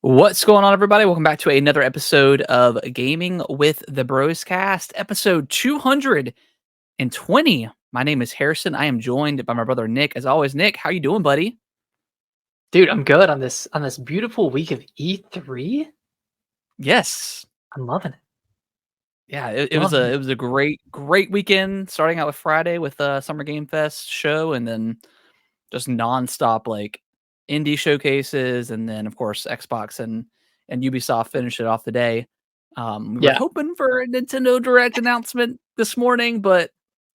What's going on, everybody? Welcome back to another episode of Gaming with the Broscast, episode 220. My name is Harrison. I am joined by my brother Nick. As always, Nick, how you doing, buddy? Dude, I'm good on this beautiful week of E3. Yes. I'm loving it. Yeah, it was a great weekend. Starting out with Friday with Summer Game Fest show, and then just nonstop like indie showcases, and then of course Xbox and Ubisoft finished it off the day. We were Yeah. hoping for a Nintendo Direct announcement this morning, but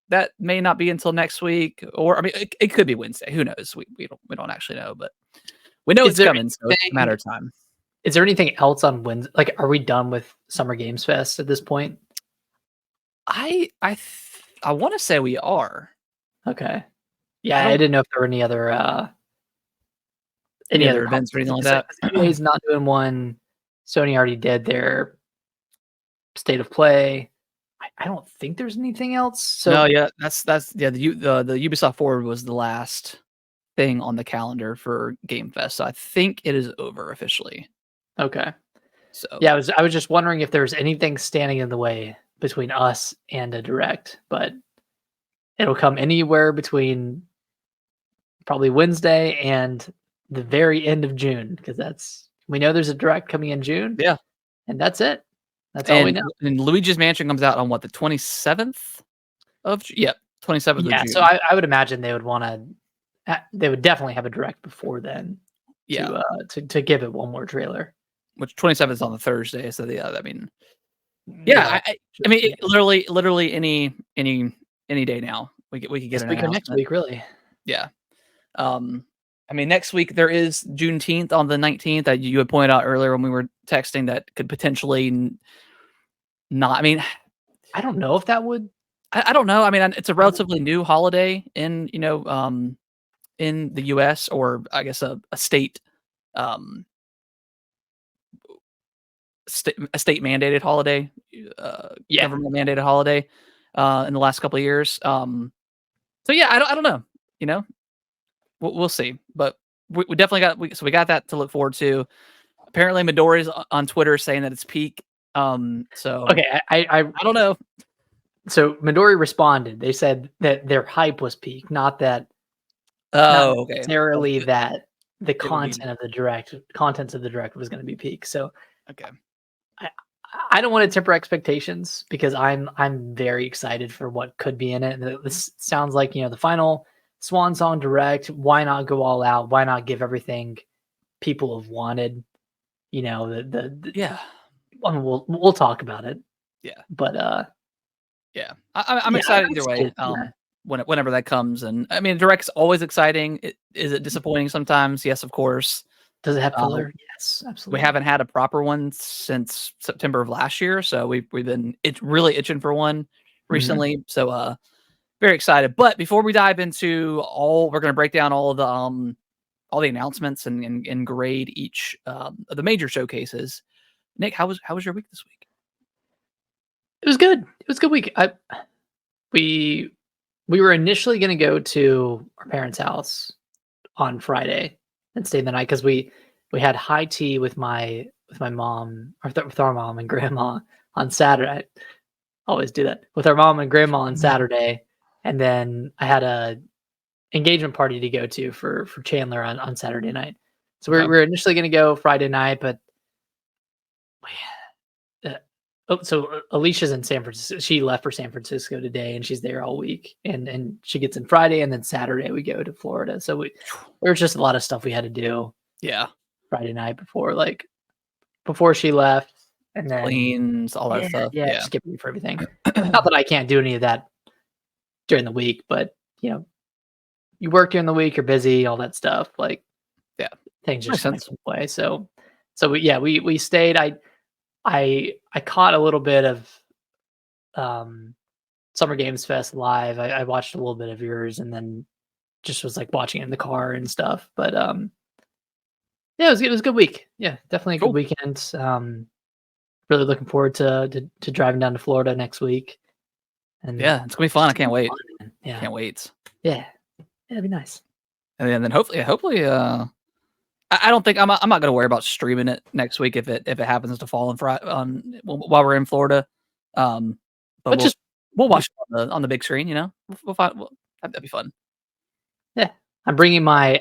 that may not be until next week, or I mean, it could be Wednesday. Who knows? We don't actually know, but we know Is it's there coming, so it's a matter anything of time. is there anything else on Wednesday? Like, are we done with Summer Games Fest at this point? I want to say we are. Okay. Yeah, I didn't know if there were any other events or anything like that. EA's not doing one. Sony already did their state of play. I don't think there's anything else. So No, yeah, that's yeah. The Ubisoft Forward was the last thing on the calendar for Game Fest, so I think it is over officially. okay. So Yeah, I was just wondering if there's anything standing in the way between us and a direct, but it'll come anywhere between probably Wednesday and the very end of June, because we know there's a direct coming in June. yeah, And that's it. That's all we know. And Luigi's Mansion comes out on what, the 27th of Yep, 27th of Yeah, June. so I would imagine they would definitely have a direct before then. Yeah, to give it one more trailer. which 27th is on the Thursday. So yeah, I mean, Yeah, I mean, literally any day now we could get this an week or announcement. next week, really. Yeah. I mean, next week there is Juneteenth on the 19th that you had pointed out earlier when we were texting that could potentially not. I mean, I don't know if that would. I don't know. I mean, it's a relatively new holiday in in the U.S., or I guess a state state mandated holiday, government mandated holiday in the last couple of years. So yeah, I don't know. You know, we'll see, but we definitely got we got that to look forward to. Apparently, Midori's on Twitter saying that it's peak. So Okay, I don't know. So Midori responded. They said that their hype was peak, not that. Oh, not okay. necessarily that the contents of the direct was going to be peak. So okay. I don't want to temper expectations because I'm very excited for what could be in it. And this sounds like, the final swan song direct. Why not go all out? Why not give everything people have wanted? Yeah. I mean, we'll talk about it. Yeah. But yeah, I'm excited either way. Whenever that comes, and I mean, direct's always exciting. Is it disappointing sometimes? Yes, of course. Does it have filler? Yes, absolutely. We haven't had a proper one since September of last year, so we've been really itching for one recently. Mm-hmm. So very excited. But before we dive into we're going to break down all the announcements and grade each of the major showcases. Nick, how was your week this week? It was good. It was a good week. We were initially going to go to our parents' house on Friday and stay the night because we had high tea with my mom, or with our mom and grandma on Saturday. I always do that with our mom and grandma on Saturday, and then I had a engagement party to go to for Chandler on Saturday night. So we were initially going to go Friday night, but so Alicia's in San Francisco. She left for San Francisco today, and she's there all week. And she gets in Friday, and then Saturday we go to Florida. So there was just a lot of stuff we had to do. Yeah, Friday night before she left, and then cleans, all that stuff. Yeah, just get ready for everything. Not that I can't do any of that during the week, but you work during the week, you're busy, all that stuff. Like, yeah, things just kind of play. So we stayed. I caught a little bit of Summer Games Fest live. I watched a little bit of yours, and then just was like watching it in the car and stuff. But yeah, it was a good week. Yeah, definitely a good weekend. Really looking forward to driving down to Florida next week. And yeah, it's gonna be fun. I can't wait. Yeah, can't wait. Yeah, it'd be nice. And then hopefully, I don't think I'm not gonna worry about streaming it next week if it happens to fall on while we're in Florida. But But just we'll be watch it on the big screen, you know? We'll find that'd be fun. yeah. I'm bringing my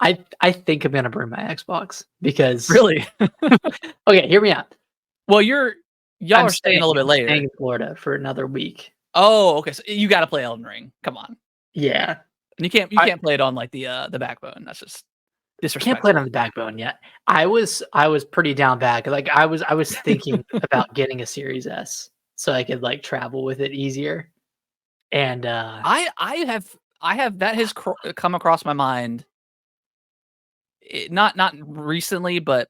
I think I'm gonna bring my Xbox because Really? okay, hear me out. Well, y'all are staying a little bit I'm staying later. in Florida for another week. Oh, okay, so you gotta play Elden Ring. Come on. Yeah. And you I can't play it on, like, the backbone. That's just can't play it on disrespectful. the backbone yet. I was pretty down bad, like, I was thinking about getting a Series S so I could, like, travel with it easier, and, I have that has come across my mind, not recently, but,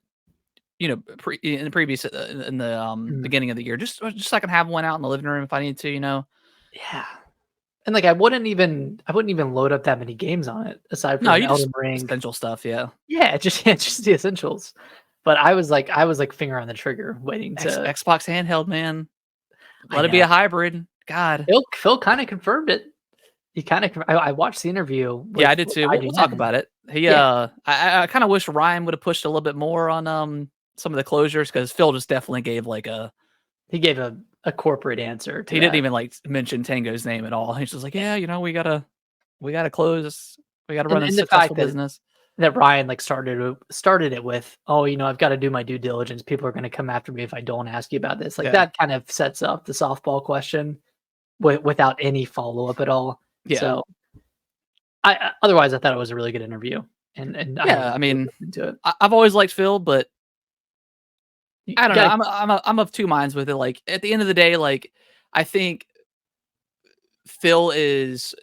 you know, in the previous in the, mm, beginning of the year, just so I can have one out in the living room if I need to, you know? yeah, and, like, I wouldn't even load up that many games on it aside No, from you just Elden Ring. essential stuff, yeah. Yeah, just yeah, just the essentials, but I was like, finger on the trigger waiting to Xbox handheld, man. I Let it be know. a hybrid. God. Phil kinda confirmed it. He kinda I watched the interview Yeah, I with did too. We'll talk IGN. about it. He, Yeah, I kinda wish Ryan would've pushed a little bit more on, some of the closures because Phil just definitely gave, like, a he gave a corporate answer to he didn't that. even, like, mention Tango's name at all. He's just like, "Yeah, you know, we gotta close. We gotta run a And the successful fact business." that Ryan, like, started it with, "Oh, I've gotta do my due diligence. People are gonna come after me if I don't ask you about this." Like, Yeah. that kind of sets up the softball question without any follow-up at all. Yeah. So, otherwise, I thought it was a really good interview, and I Yeah, I enjoyed mean, listening to it. I've always liked Phil, but You I don't know. gotta I'm of 2 minds with it. Like, at the end of the day, like, I think Phil is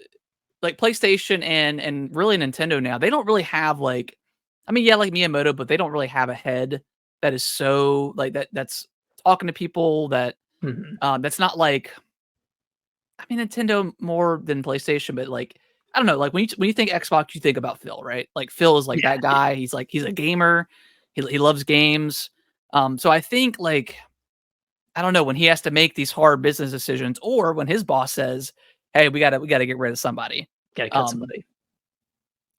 like, PlayStation and really Nintendo now, they don't really have, like I mean, yeah, like Miyamoto, but they don't really have a head that is so like, that's talking to people mhm. that's not like I mean, Nintendo more than PlayStation, but, like, I don't know, like, when you think Xbox, you think about Phil, right? Like, Phil is, like, Yeah, that yeah. guy. He's a gamer. He loves games. So I think, like, I don't know, when he has to make these hard business decisions or when his boss says, "Hey, we gotta get rid of somebody," Gotta cut um, somebody.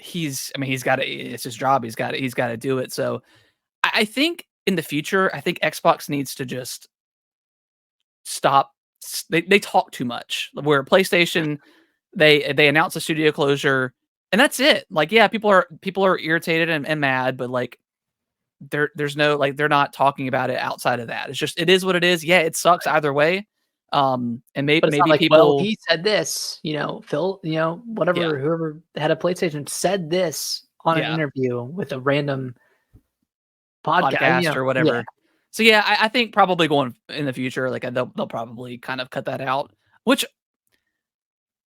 I mean, he's gotta it's his job. He's gotta do it. So I think in the future, I think Xbox needs to just stop they talk too much. Where PlayStation, they announce a studio closure and that's it. Like, yeah, people are irritated and mad, but like there's no like they're not talking about it outside of that. It's just it is what it is. Yeah, it sucks Right. either way. And But it's not maybe like, "Well, people he said this," Phil, yeah, whatever, whoever had a PlayStation said this on an yeah, interview with a random podcast. podcast or Yeah. whatever. So yeah, I think probably going in the future, like they'll probably kind of cut that out, which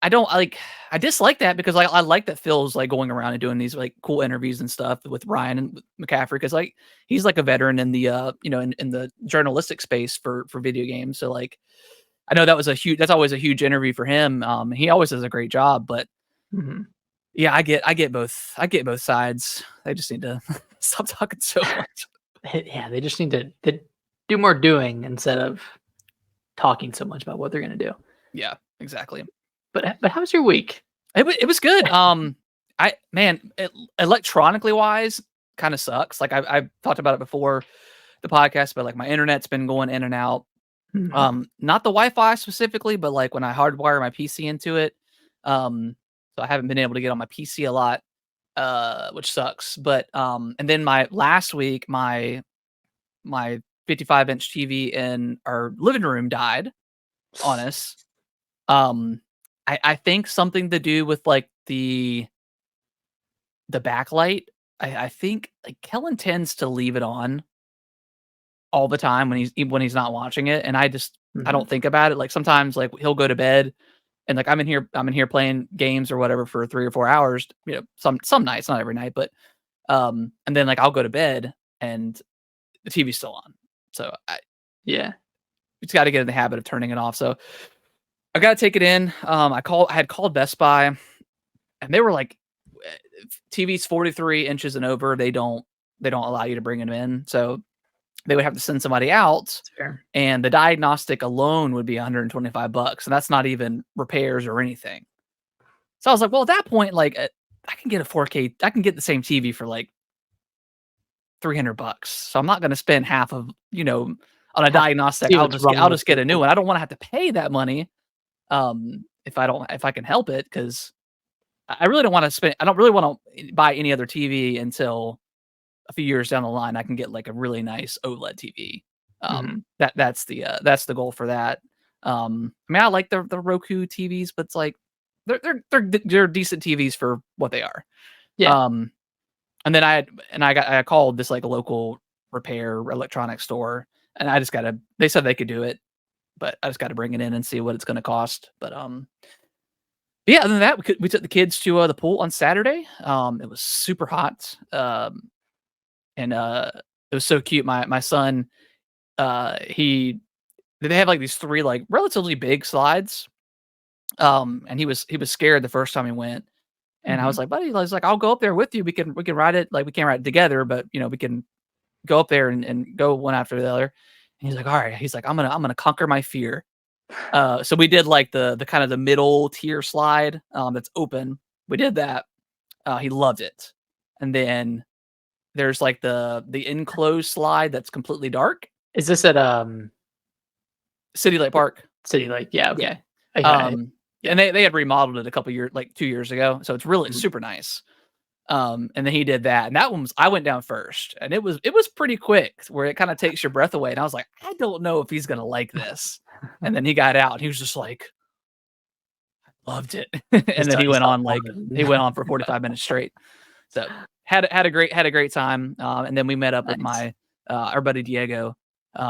I don't like I dislike that because I like that Phil's, like, going around and doing these, like, cool interviews and stuff with Ryan and with McCaffrey because like, he's, like, a veteran in the, you know, in the journalistic space for video games, so, like, I know that's always a huge interview for him, he always does a great job, but, Mhm. yeah, I get both sides. They just need to stop talking so much. Yeah, they just need to do more doing instead of talking so much about what they're gonna do. Yeah, exactly. But how was your week? It was good, I man, electronically wise, kinda sucks, like, I've talked about it before the podcast, but, like, my internet's been going in and out. Mhm. Not the Wi-Fi specifically, but, like, when I hardwire my PC into it, so I haven't been able to get on my PC a lot, which sucks, but, and then my last week, my 55-inch TV in our living room died on us. Um, I think something to do with, like, the backlight. I think, like, Kellen tends to leave it on all the time when he's not watching it, and I Mhm. don't think about it, like, sometimes, like, he'll go to bed, and, like, I'm in here playing games or whatever for 3 or 4 hours, you know, some nights, not every night, but, and then, like, I'll go to bed, and the TV's still on. So, I Yeah. just gotta get in the habit of turning it off, so I gotta take it in, I had called Best Buy, and they were like, "TV's 43 inches and over, they don't allow you to bring them in," so they would have to send somebody out, That's fair. and the diagnostic alone would be 125 bucks, and that's not even repairs or anything. So I was like, well, at that point, like, I can get a 4K, I can get the same TV for like $300. So I'm not going to spend half of, on a Have to diagnostic. see what's wrong I'll with just get the a new one. I don't want to have to pay that money. If I can help it, because I really don't want to spend. I don't really want to buy any other TV until a few years down the line. I can get like a really nice OLED TV. Mhm. That's the goal for that. I mean, I like the Roku TVs, but it's like they're decent TVs for what they are. Yeah. Um, and then I called this like a local repair electronics store, and they said they could do it, but I just got to bring it in and see what it's going to cost. But yeah, other than that, we took the kids to the pool on Saturday. It was super hot. And it was so cute. My son, he they have like these 3 like relatively big slides. And he was scared the first time he went. And I was Mhm. like, buddy, I was like, I'll go up there with you. We can ride it. Like we can't ride it together, but we can go up there and go one after the other. And he's like, all right. He's like, I'm gonna conquer my fear. So we did like the kind of the middle tier slide that's open. We did that. He loved it. And then there's like the enclosed slide that's completely dark. Is this at City Lake Park. City Lake? Yeah. Yeah. Okay. Okay. And Yeah. they had remodeled it a couple years, like 2 years ago. So it's really Mhm. super nice. And then he did that. And that one I went down first. And it was pretty quick where it kind of takes your breath away. And I was like, I don't know if he's gonna like this. And then he got out and he was just like, loved it. And then he He went stopped on loving he it. went on for 45 minutes straight. So had a great time. And then we met up with Nice. my our buddy Diego.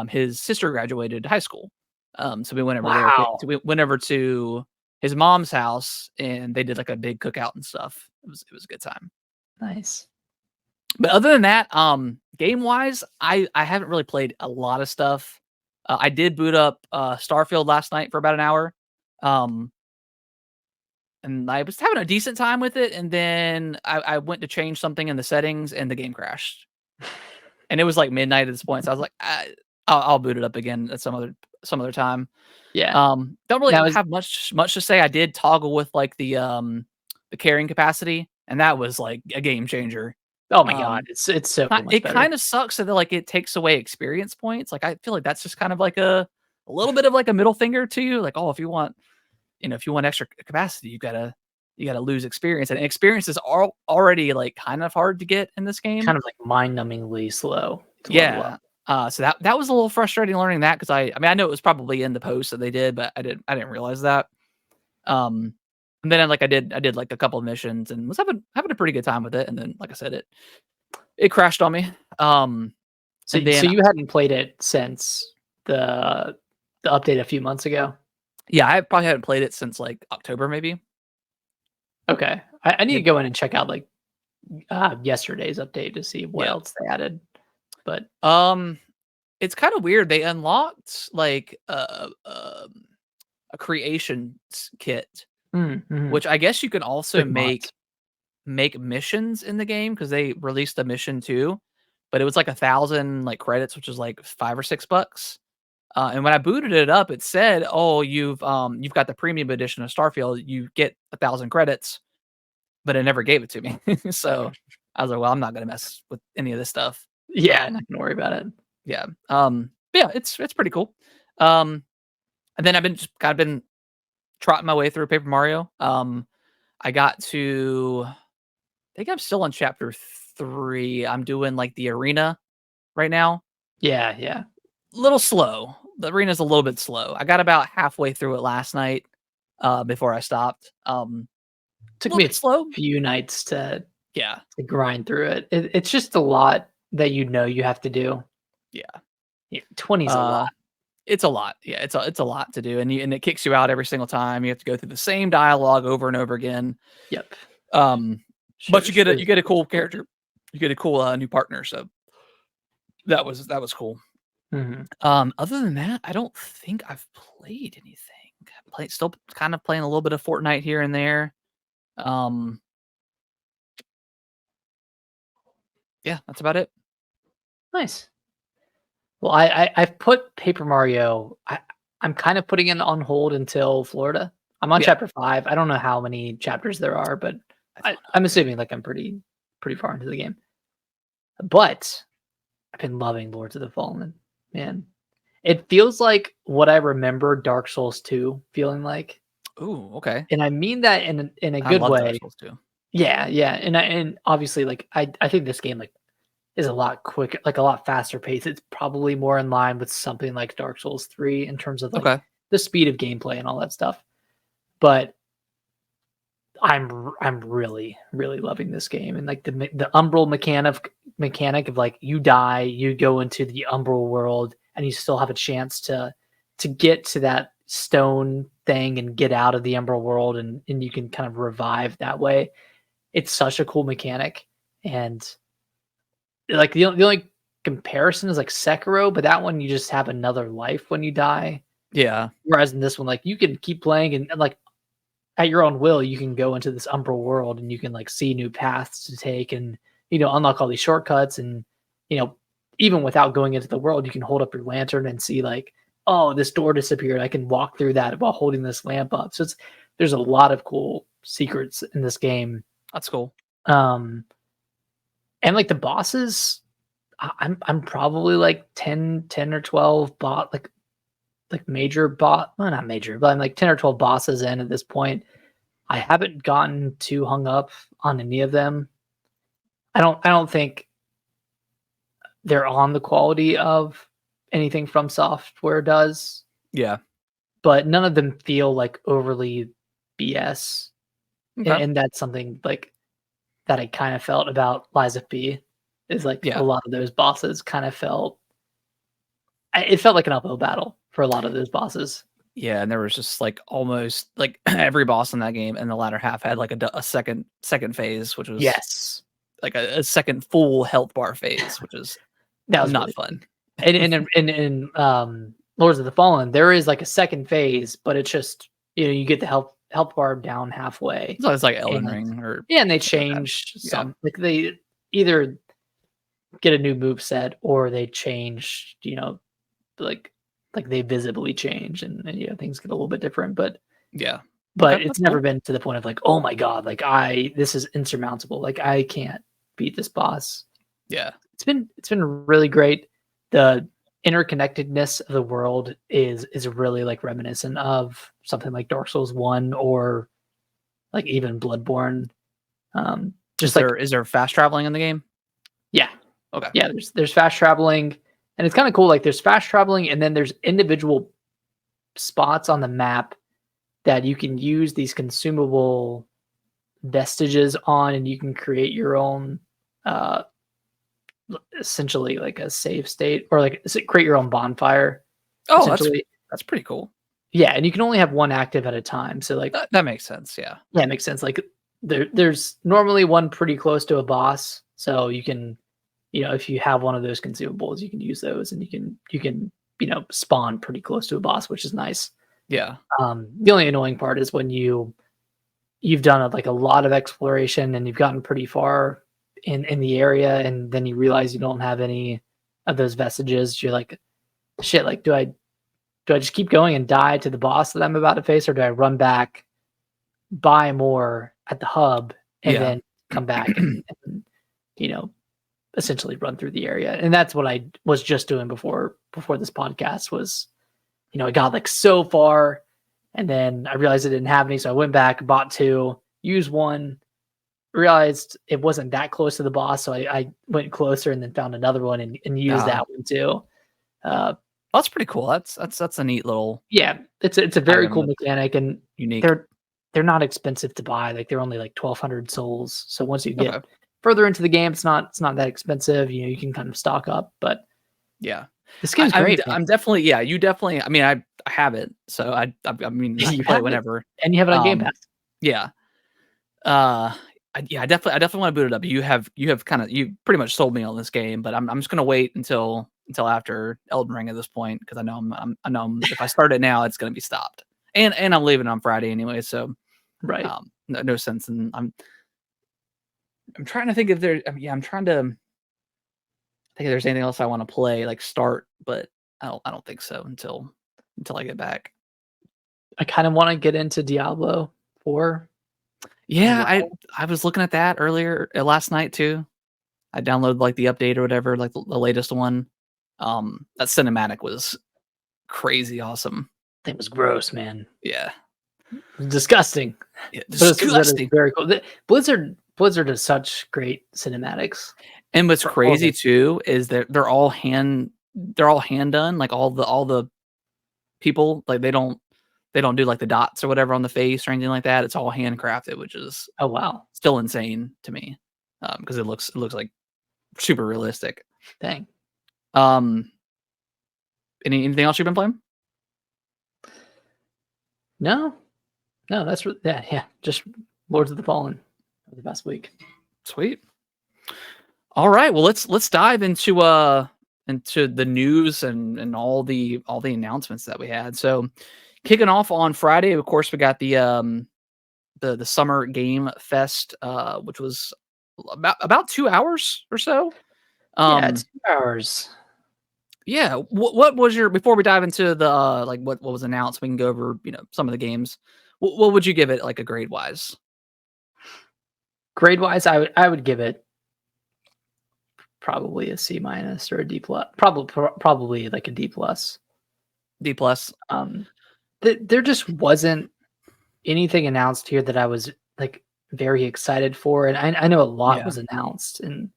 His sister graduated high school. So we went over there. Wow. We went over to his mom's house and they did like a big cookout and stuff. It was a good time. Nice. But other than that, game wise, I haven't really played a lot of stuff. I did boot up Starfield last night for about an hour. Um, and I was having a decent time with it, and then I went to change something in the settings, and the game crashed. And it was like midnight at this point, so I was like, I'll boot it up again at some other time. Yeah. Don't really Now is have much to say. I did toggle with like the carrying capacity, and that was like a game changer. oh my god, Um, it's so much it better. kind of sucks that like it takes away experience points. Like I feel like that's just kind of like a little bit of like a middle finger to you. Like, oh, if you want extra capacity, you gotta lose experience, and experience is already like kind of hard to get in this game. Kind of like mind-numbingly slow to level up. Yeah. So that was a little frustrating learning that, because I mean I know it was probably in the post that they did, but I didn't realize that. Um, and then I did like a couple of missions and was having a pretty good time with it. And then like I said, it crashed on me. So And so then you hadn't played it since the the update a few months ago? yeah, I probably haven't played it since like October maybe. Okay. I need to Yep. go in and check out, like, yesterday's update to see what Yeah. else they added, but Um, it's kind of weird. They unlocked like a creation kit, mhm. which I guess you can also Like make mods. make missions in the game, because they released a mission too, but it was like 1,000 like credits, which is like $5 or $6. And when I booted it up, it said, "Oh, you've got the premium edition of Starfield. You get 1,000 credits," but it never gave it to me. So I was like, "Well, I'm not gonna mess with any of this stuff." Yeah, not Um, gonna worry about it. yeah. But yeah, it's pretty cool. Um, and then I've been trotting my way through Paper Mario. I got to I think I'm still on chapter 3. I'm doing like the arena right now. Yeah, yeah. Little slow. The arena's a little bit slow. I got about halfway through it last night, before I stopped. A Took little me bit a slow. few nights Yeah. to grind through it. It's just a lot that you have to do. Yeah. Yeah, 20 is a lot. Uh, it's a lot. Yeah, it's a lot to do, and it kicks you out every single time. You have to go through the same dialogue over and over again. Yep. Um, but Shows you get a cool character. You get a cool new partner. So that was cool. Mhm. Other than that, I don't think I've played anything. Still kind of playing a little bit of Fortnite here and there. Um, yeah, that's about it. Nice. Well, I've put Paper Mario. I'm kind of putting it on hold until Florida. I'm on Yeah, chapter 5. I don't know how many chapters there are, but I don't I'm assuming like I'm pretty far into the game. But I've been loving Lords of the Fallen, man. It feels like what I remember Dark Souls 2 feeling like, Ooh, okay. and I mean that in a I good love Dark way. Souls too. Yeah, yeah, and obviously, like, I think this game, like, is a lot quicker, like, a lot faster paced. It's probably more in line with something like Dark Souls 3 in terms of, like, Okay. the speed of gameplay and all that stuff, but I'm really, really loving this game, and, like, the umbral mechanic of, like, you die, you go into the umbral world, and you still have a chance to get to that stone thing and get out of the umbral world, and you can kind of revive that way. It's such a cool mechanic, and, like, the only comparison is, like, Sekiro, but that one, you just have another life when you die, Yeah. whereas in this one, like, you can keep playing and, like, at your own will, you can go into this umbral world and you can like see new paths to take and unlock all these shortcuts and you know even without going into the world, you can hold up your lantern and see like, oh, this door disappeared. I can walk through that while holding this lamp up. So there's a lot of cool secrets in this game. That's cool. Um, and like the bosses, I'm probably like 10 or 12 like major well, not major, but I'm like 10 or 12 bosses in at this point. I haven't gotten too hung up on any of them. I don't think they're on the quality of anything From Software does, Yeah. but none of them feel like overly BS. Okay. And that's something like that I kind of felt about Lies of P is like a Yeah. lot of those bosses kind of it felt like an uphill battle for a lot of those bosses. Yeah, and there was just like almost like every boss in that game in the latter half had like a second phase, which was Yes. like a second full health bar phase, which is That was not really fun. in Lords of the Fallen, there is like a second phase, but it's just you get the health bar down halfway, So it's like Elden and Ring or yeah, and they something like that. change Yeah. some like they either get a new move set or they change, like they visibly change and things get a little bit different, but Yeah. Okay, it's that's never cool. been to the point of like, oh my god, like this is insurmountable, like I can't beat this boss. Yeah. It's been really great. The interconnectedness of the world is really like reminiscent of something like Dark Souls 1 or like even Bloodborne. Is Just like there fast traveling in the game? yeah, Okay. yeah, there's fast traveling and it's kind of cool. Like there's fast traveling and then there's individual spots on the map that you can use these consumable vestiges on and you can create your own uh essentially like a save state or like create your own bonfire Oh, essentially. that's pretty cool. Yeah, and you can only have one active at a time. So like That makes sense. Yeah. yeah, it makes sense. Like there's normally one pretty close to a boss. So you can, if you have one of those consumables, you can use those and you can spawn pretty close to a boss, which is nice. Yeah. The only annoying part is when you've done like a lot of exploration and you've gotten pretty far in the area and then you realize you don't have any of those vestiges. You're like, shit, like do I just keep going and die to the boss that I'm about to face, or do I run back, buy more at the hub, and Yeah. then come back and you know essentially run through the area? And that's what I was just doing before this podcast was, I got like so far, and then I realized I didn't have any, so I went back, bought two, used one, realized it wasn't that close to the boss, so I went closer and then found another one and used Ah, that one too. Uh, that's pretty cool. That's a neat little Yeah, it's a very item cool that's mechanic, and unique. they're not expensive to buy. Like they're only like 1,200 souls. So once you Okay. get further into the game, it's not that expensive. You can kind of stock up. But Yeah. this game's great, man. I'm definitely, yeah, you definitely, I mean, I have it, so I mean, I You can play it have it, whenever. and you have it on Game Um, Pass. yeah. I definitely want to boot it up. You have kind of, you pretty much sold me on this game, but I'm just gonna wait until after Elden Ring at this point because I know if I start it now, it's gonna be stopped. And I'm leaving on Friday anyway, so Right. no sense. And I'm trying to think if there. I mean, yeah, I'm trying to think if there's anything else I want to play, like start, but I don't think so until I get back. I kind of want to get into Diablo 4 as Yeah, I well. I was looking at that earlier last night too. I downloaded like the update or whatever, like the latest one. That cinematic was crazy awesome. It was gross, man. Yeah. It was disgusting. Yeah, But that is disgusting. very cool. Blizzard does such great cinematics. And what's For all of crazy it. too is that they're all hand done. Like all the people, like they don't do like the dots or whatever on the face or anything like that. It's all handcrafted, which is Oh, wow. still insane to me because it looks like super realistic. Dang. Anything else you've been playing? No, that's yeah. Just Lords of the Fallen for the past week. Sweet. All right. Well, let's dive into the news and all the announcements that we had. So, kicking off on Friday, of course, we got the Summer Game Fest, which was about 2 hours or so. Yeah, 2 hours. Yeah. What was your before we dive into the like what was announced? We can go over some of the games. What would you give it like a grade wise? Grade wise, I would give it probably a C minus or a D plus. Probably like a D plus. D plus. There just wasn't anything announced here that I was like very excited for, and I know a lot Yeah. was announced, and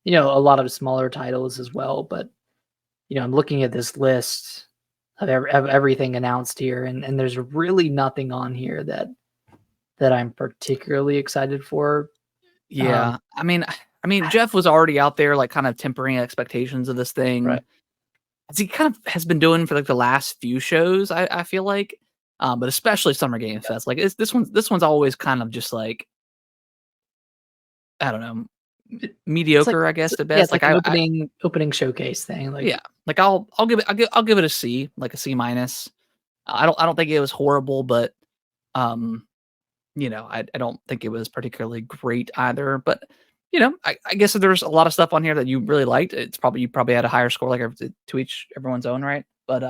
a lot of smaller titles as well. But I'm looking at this list of everything announced here, and there's really nothing on here that I'm particularly excited for. Yeah. I mean, Jeff was already out there, like kind of tempering expectations of this Right. thing, as he kind of has been doing for like the last few shows. I feel like, but especially Summer Game Fest. Like this one's always kind of just like I don't know, It's like mediocre, I guess at yeah, best. it's like Like an I opening showcase thing. yeah, Like like I'll give it a C, like a C minus. I don't think it was horrible, but um, I don't think it was particularly great either. But I guess if there's a lot of stuff on here that you really liked, you probably had a higher score, like to each everyone's own, right? But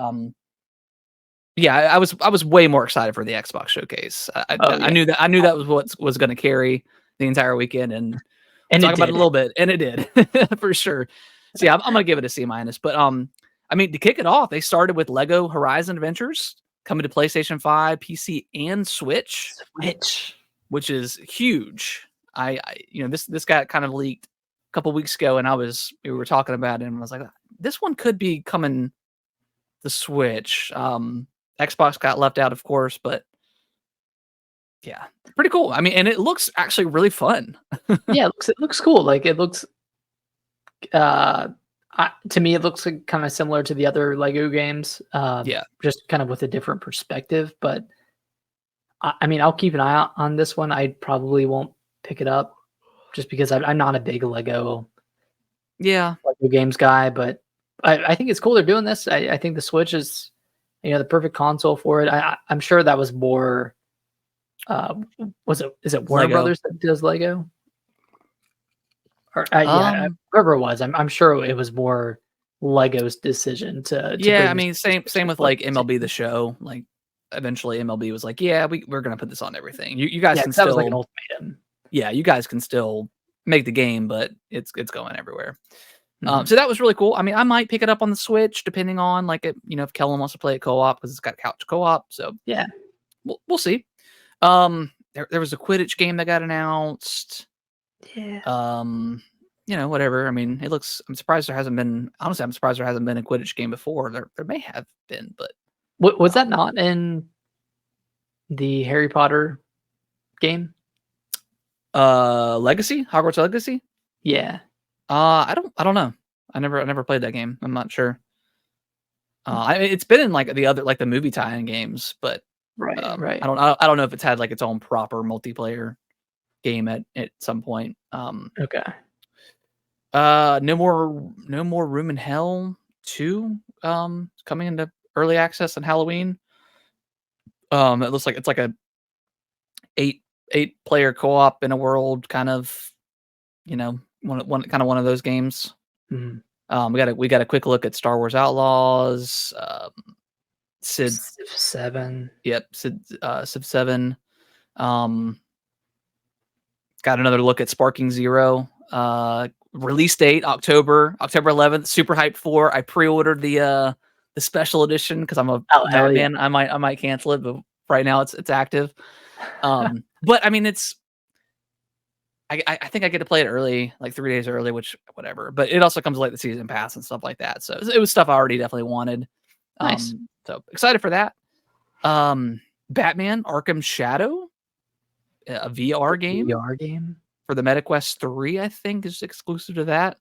yeah, I was way more excited for the Xbox showcase. oh I yeah, knew that was what was going to carry the entire weekend, and we'll and talk it about it a did. little bit, and it did for sure. So yeah, I'm gonna give it a C minus. But I mean, to kick it off, they started with Lego Horizon Adventures coming to PlayStation 5, PC, and Switch, Switch. which is huge. This got kind of leaked a couple weeks ago, and we were talking about it, and I was like, this one could be coming the Switch. Xbox got left out, of course, but yeah, pretty cool. I mean, and it looks actually really fun. Yeah, it looks cool. Like it looks uh to me it looks like kind of similar to the other Lego games. Yeah, Just kind of with a different perspective, but I mean, I'll keep an eye out on this one. I probably won't pick it up just because I'm not a big yeah, Lego games guy, but I think it's cool they're doing this. I think the Switch is, the perfect console for it. I'm sure that was more. Uh, is it Warner Lego. Brothers that does Lego? Or yeah, Um, whoever it was, I'm sure it was more Lego's decision to yeah, bring I this mean, to Switch same with for like MLB PlayStation. the Show. Like, eventually MLB was like, yeah, we're gonna put this on everything. You guys Yeah, can 'cause that was like an still, ultimatum. yeah, you guys can still make the game, but it's going everywhere. Mhm. So that was really cool. I mean, I might pick it up on the Switch depending on like if Kellen wants to play it co-op because it's got couch co-op. So Yeah, we'll see. There was a Quidditch game that got announced. yeah. Whatever. I mean, it looks. I'm surprised there hasn't been. Honestly, I'm surprised there hasn't been a Quidditch game before. There may have been, but Was that um, not in the Harry Potter game? Legacy, Hogwarts Legacy. Yeah. I don't know. I never played that game. I'm not sure. It's been in like the other like the movie tie-in games, but Right, right. I don't know if it's had like its own proper multiplayer game at some point. Okay. No more Room in Hell 2 coming into early access on Halloween. It looks like it's like a eight player co-op in a world kind of, one of those games. Mhm. We got a quick look at Star Wars Outlaws, Sid, Civ 7. yep, Civ 7. Um, got another look at Sparking Zero, release date October 11th. Super hyped for. I pre-ordered the special edition because I'm a hell yeah. Batman. I might cancel it, but right now it's active. But I mean, I think I get to play it early, like 3 days early, which whatever. But it also comes with like the season pass and stuff like that. So it was stuff I already definitely wanted. Nice. So excited for that. Batman Arkham Shadow, a VR game VR game. for the MetaQuest 3, I think is exclusive to that.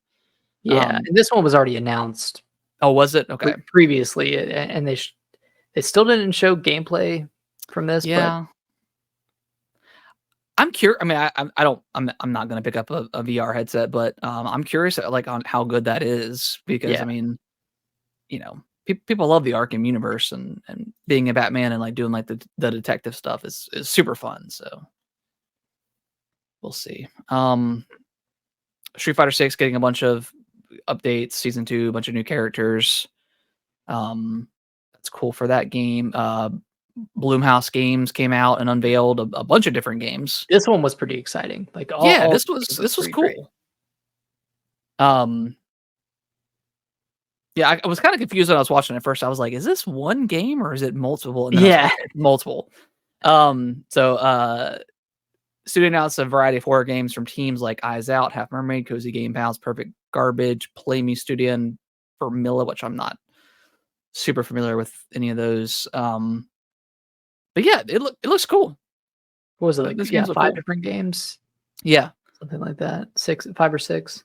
Yeah, and this one was already announced. Oh, was it? Okay. Previously, and they still didn't show gameplay from this. Yeah. But I'm curious. I mean, I don't. I'm not going to pick up a VR headset, but I'm curious like on how good that is because I mean, people love the Arkham universe and being a Batman and like doing like the detective stuff is super fun. So we'll see. Street Fighter 6 getting a bunch of updates, season 2, a bunch of new characters. That's cool for that game. Bloomhouse Games came out and unveiled a bunch of different games. This one was pretty exciting. Like yeah, all this was cool. Great. Yeah, I was kind of confused when I was watching it first. I was like, is this one game or is it multiple? And yeah, like, multiple. Studio announced a variety of horror games from teams like Eyes Out, Half Mermaid, Cozy Game Pals, Perfect Garbage, Play Me Studio, and Vermilla, which I'm not super familiar with any of those. But yeah, it looks cool. What was it like? This Yeah, game's 5 cool. different games. Yeah, something like that. 5 or 6.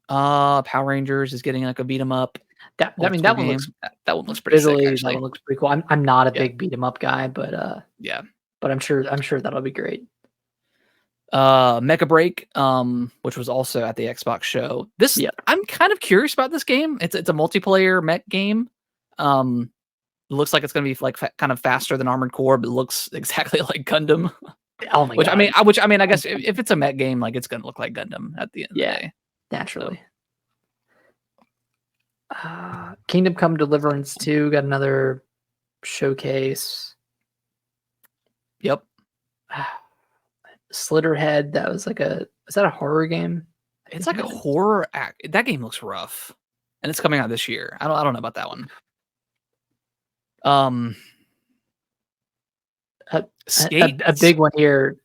Power Rangers is getting like a beat 'em up. That one looks that one looks pretty sick. Actually, that one looks pretty cool. I'm not a big beat 'em up guy, but yeah. But I'm sure that'll be great. Mecha Break, which was also at the Xbox show. I'm kind of curious about this game. It's a multiplayer mech game. It looks like it's going to be like kind of faster than Armored Core, but it looks exactly like Gundam. Oh my god! I mean, I guess if it's a mech game, like it's going to look like Gundam at the end of the day. Naturally. Kingdom Come Deliverance 2 got another showcase. Yep. Slitterhead, that was like is that a horror game? It's like a horror act. That game looks rough. And it's coming out this year. I don't know about that one. Skate, a big one here.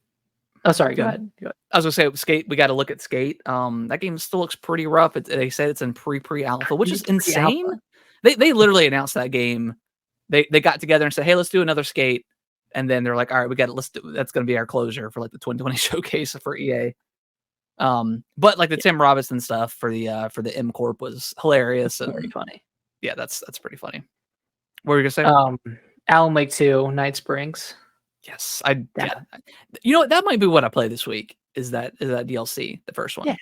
Oh, sorry. Go ahead. I was gonna say Skate. We got to look at Skate. That game still looks pretty rough. They said it's in pre alpha, which is insane. They literally announced that game. They got together and said, "Hey, let's do another Skate," and then they're like, "All right, we got to that's gonna be our closure for like the 2020 showcase for EA." But like the Tim Robinson stuff for the M Corp was hilarious and pretty funny. Yeah, that's pretty funny. What were you gonna say? Alan Wake 2, Night Springs. Yes, you know, that might be what I play this week. Is that DLC, the first one? Yeah,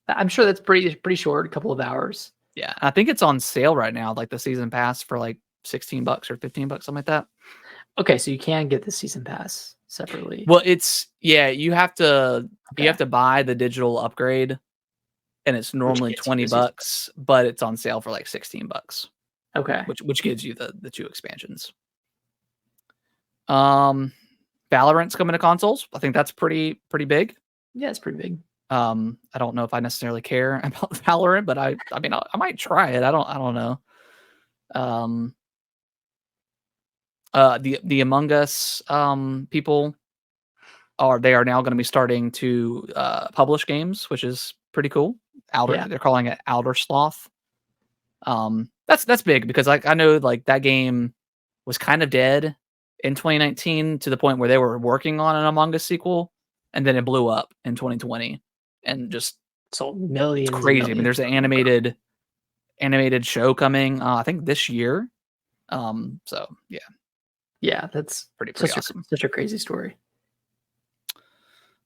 I'm sure that's pretty short, a couple of hours. Yeah, I think it's on sale right now, like the season pass for like $16 or $15, something like that. Okay, so you can get the season pass separately. Well, you have to buy the digital upgrade, and it's normally $20, but it's on sale for like $16. Okay, which gives you the 2 expansions. Valorant's coming to consoles. I think that's pretty big. Yeah, it's pretty big. I don't know if I necessarily care about Valorant, but I mean I might try it. I don't know. The Among Us people are now going to be starting to publish games, which is pretty cool. They're calling it Outer Sloth. That's big because like I know like that game was kind of dead in 2019 to the point where they were working on an Among Us sequel, and then it blew up in 2020 and just sold millions. It's crazy. I mean, there's an animated show coming, I think this year. So yeah, that's pretty awesome. Such a crazy story.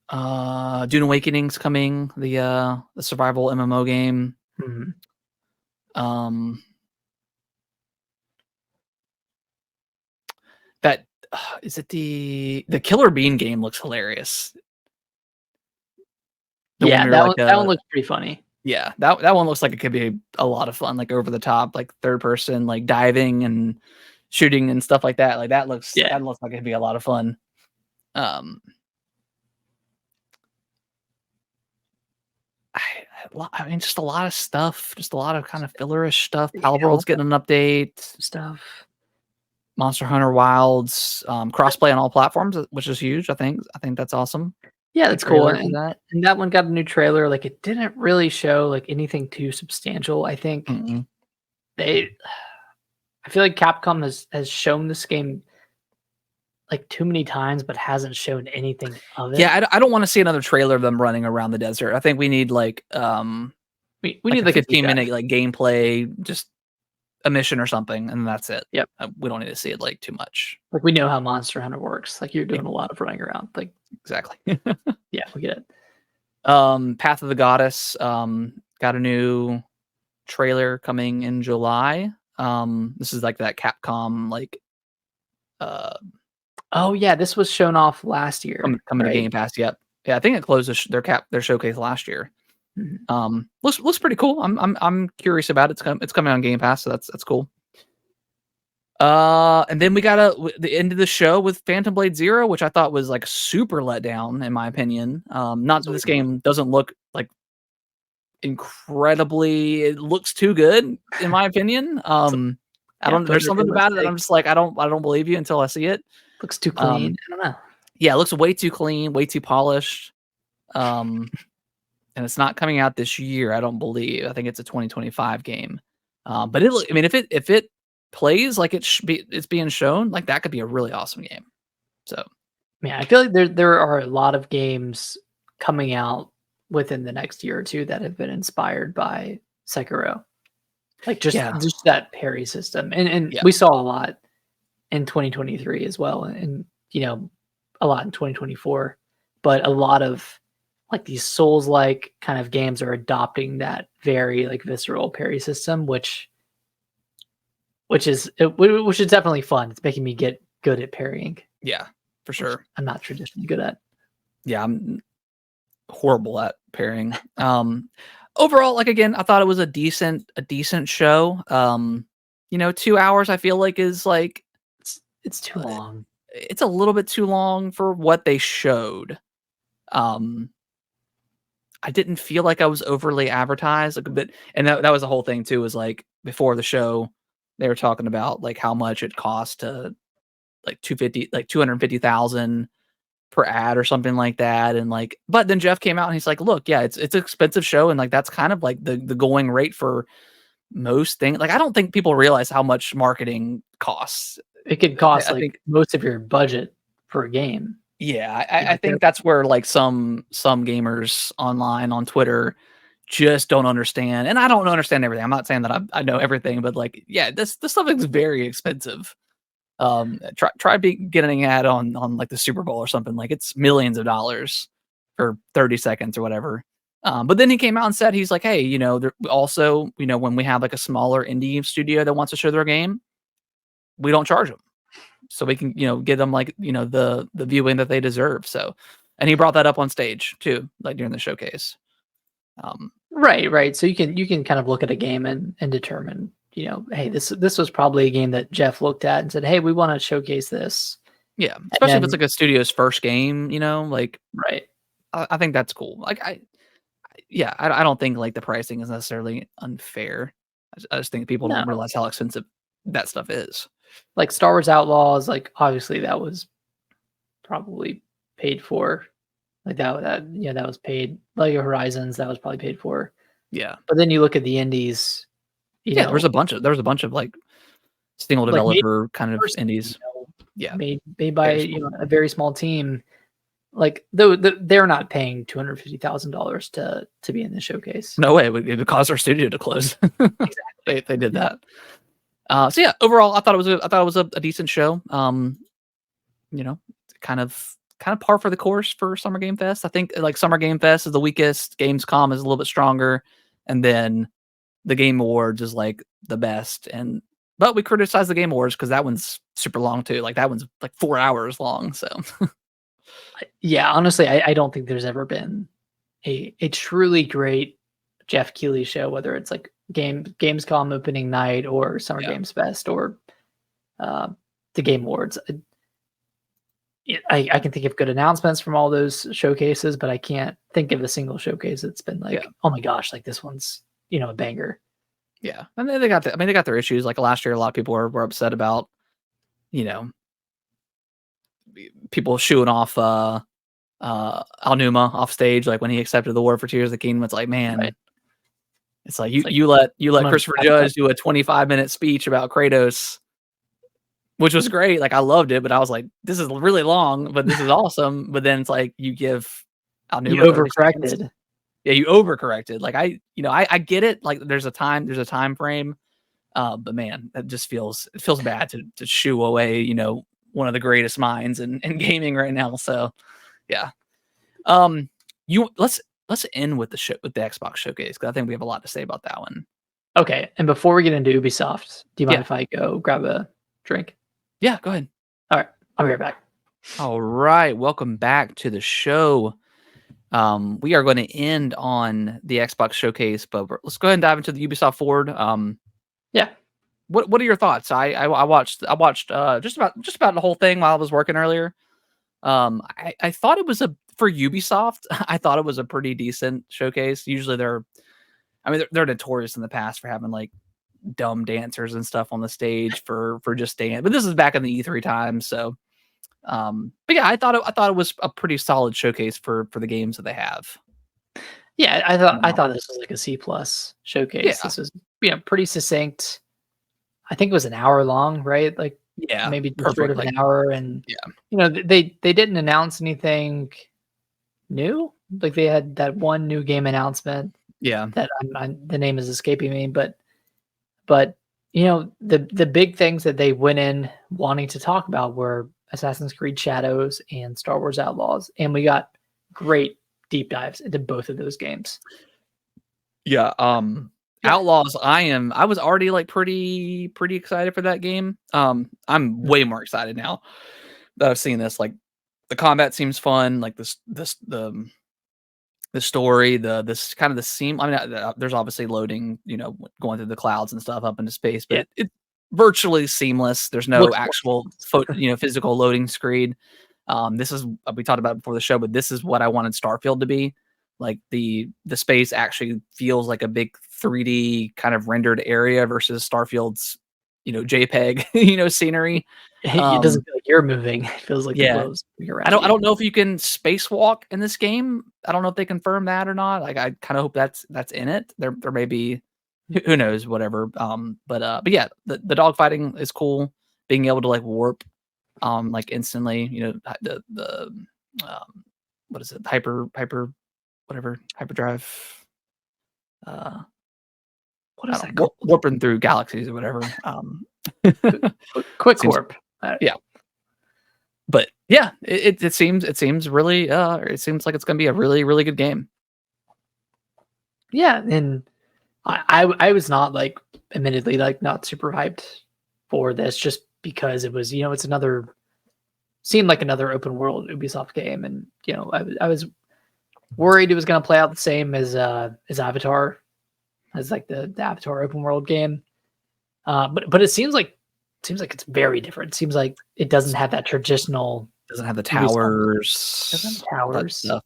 Dune Awakening's coming, the survival MMO game. Mm-hmm. That is it. The Killer Bean game looks hilarious. That one looks pretty funny. Yeah, that one looks like it could be a lot of fun, like over the top, like third person, like diving and shooting and stuff like that. Like that looks like it'd be a lot of fun. I mean, just a lot of stuff, just a lot of kind of fillerish stuff. Yeah, a Palworld's lot getting an update. of stuff. Monster Hunter Wilds, crossplay on all platforms, which is huge. I think that's awesome. Yeah, Big that's cool. trailer for that. And that one got a new trailer. Like it didn't really show like anything too substantial. I think Mm-mm. they I feel like Capcom has shown this game like too many times, but hasn't shown anything of it. Yeah, I don't want to see another trailer of them running around the desert. I think we need We like need a like a deep 15-minute dive. like gameplay, just a mission or something, and that's it. Yep. We don't need to see it like too much. Like we know how Monster Hunter works. Like you're Yeah, doing a lot of running around. Like, exactly. yeah, we get it. Path of the Goddess got a new trailer coming in July. This is like that Capcom like uh Oh yeah, this was shown off last year, coming to right? Game Pass. Yep. Yeah, I think it closed their showcase last year. Mhm. Looks pretty cool. I'm curious about it. It's coming on Game Pass, so that's cool. And then we got the end of the show with Phantom Blade Zero, which I thought was like super let down in my opinion. Not That's that a this weird one. game doesn't look like incredibly, it looks too good in my opinion. It's like, I yeah, don't, there's putting it something about it that realistic. I'm just like, I don't believe you until I see it. Looks too clean. Um, I don't know. yeah, it looks way too clean, way too polished. Um, and it's not coming out this year, I don't believe. I think it's a 2025 game. But I mean, if it plays like it's being shown, like that could be a really awesome game. So Yeah, I feel like there are a lot of games coming out within the next year or two that have been inspired by Sekiro. Like yeah, just that parry system. And yeah, we saw a lot in 2023 as well, and you know, a lot in 2024. But a lot of like these Souls-like kind of games are adopting that very like visceral parry system, which is definitely fun. It's making me get good at parrying, yeah, for which sure. I'm not traditionally good at. Yeah, I'm horrible at pairing. Overall, like again, I thought it was a decent show. 2 hours I feel like is like It's too uh, long. it's a little bit too long for what they showed. Um, I didn't feel like I was overly advertised like a bit, and that was the whole thing too. Was like before the show, they were talking about like how much it cost to like 250,000 per ad or something like that, and like, but then Jeff came out and he's like, "Look, yeah, it's an expensive show, and like that's kind of like the going rate for most things." Like, I don't think people realize how much marketing costs. It could cost I like think, most of your budget for a game. yeah, You I know, think that's where like some gamers online on Twitter just don't understand, and I don't understand everything. I'm not saying that I know everything, but like, yeah, this stuff is very expensive. Try getting an ad on like the Super Bowl or something, like it's millions of dollars for 30 seconds or whatever. But then he came out and said, he's like, hey, also, when we have like a smaller indie studio that wants to show their game, we don't charge them, so we can give them like the viewing that they deserve. So, and he brought that up on stage too, like during the showcase. um right. So you can kind of look at a game and determine, hey, this was probably a game that Jeff looked at and said, hey, we want to showcase this. yeah, And especially if it's then like a studio's first game, like right. I think that's cool. Like yeah, I don't think like the pricing is necessarily unfair. I just think people No. don't realize how expensive that stuff is. Like Star Wars Outlaws, like obviously that was probably paid for. Like that was paid. Lego Horizons, that was probably paid for. Yeah. But then you look at the indies, Yeah, there was a bunch of like single like made developer kind of person, indies. Yeah. made by Very small. a very small team. Like though they're not paying $250,000 to be in the showcase. No way. It would cause our studio to close. Exactly. If they did Yeah. that. So yeah, overall I thought it was a decent show. You know, kind of par for the course for Summer Game Fest. I think like Summer Game Fest is the weakest, Gamescom is a little bit stronger, and then the Game Awards is like the best. But we criticize the Game Awards because that one's super long too. Like that one's like 4 hours long. So Yeah, honestly, I don't think there's ever been a truly great Jeff Keighley show, whether it's like Gamescom opening night or Summer yeah, Games Fest or uh, the Game Awards. I can think of good announcements from all those showcases, but I can't think of a single showcase that's been like, Yeah. oh my gosh, like this one's a banger. Yeah, and they got they got their issues. Like last year, a lot of people were upset about, you know, people shooing off Alnuma off stage, like when he accepted the award for Tears of the Kingdom. It's like, Right. man, it's like It's like you let someone Christopher back up. Judge do a 25-minute speech about Kratos, which was great. Like I loved it, but I was like, this is really long, but this is awesome. But then it's like you give You Alnuma 30 seconds. overcorrected. Yeah, you overcorrected. Like I get it. Like there's a time frame. But man, it feels bad to shoo away, one of the greatest minds in gaming right now. So yeah. You let's end with the Xbox showcase, because I think we have a lot to say about that one. Okay, and before we get into Ubisoft, do you mind Yeah. if I go grab a drink? Yeah, go ahead. All right, I'll be right back. All right, welcome back to the show. We are going to end on the Xbox showcase, but let's go ahead and dive into the Ubisoft Forward. Yeah. What are your thoughts? I watched just about the whole thing while I was working earlier. I thought it was for Ubisoft. I thought it was a pretty decent showcase. Usually they're notorious in the past for having like dumb dancers and stuff on the stage for just dance. But this is back in the E3 time, so but yeah, I thought it was a pretty solid showcase for the games that they have. Yeah, I thought this was like a C plus showcase. Yeah. This was pretty succinct. I think it was an hour long, right? Like Yeah, maybe just perfect. short of an hour, and Yeah. they didn't announce anything new. Like they had that one new game announcement Yeah. that the name is escaping me, but the big things that they went in wanting to talk about were Assassin's Creed Shadows and Star Wars Outlaws, and we got great deep dives into both of those games. Yeah. Outlaws, I was already like pretty excited for that game. I'm way more excited now that I've seen this. Like the combat seems fun, like the story, this kind of the seam. I mean, there's obviously loading, going through the clouds and stuff up into space, but it's virtually seamless. There's no Looks actual physical loading screen. This is, we talked about it before the show, but this is what I wanted Starfield to be. Like the space actually feels like a big 3D kind of rendered area versus Starfield's, JPEG, scenery. It doesn't feel like you're moving. It feels like the world's moving around I don't know if you can spacewalk in this game. I don't know if they confirm that or not. Like I kind of hope that's in it. There may be, who knows, whatever. But yeah, the dogfighting is cool. Being able to like warp like instantly, the what is it? Hyperdrive. What is that called? Warping through galaxies or whatever. Quick warp. Yeah. But yeah, it seems really it seems like it's gonna be a really, really good game. Yeah, and I was not like, admittedly, like not super hyped for this just because it was, it's seemed like another open world Ubisoft game, and I was worried it was gonna play out the same as Avatar, as like the Avatar open world game. But it seems like it's very different. It seems like it doesn't have that traditional. Doesn't have the towers. Doesn't have towers. Stuff.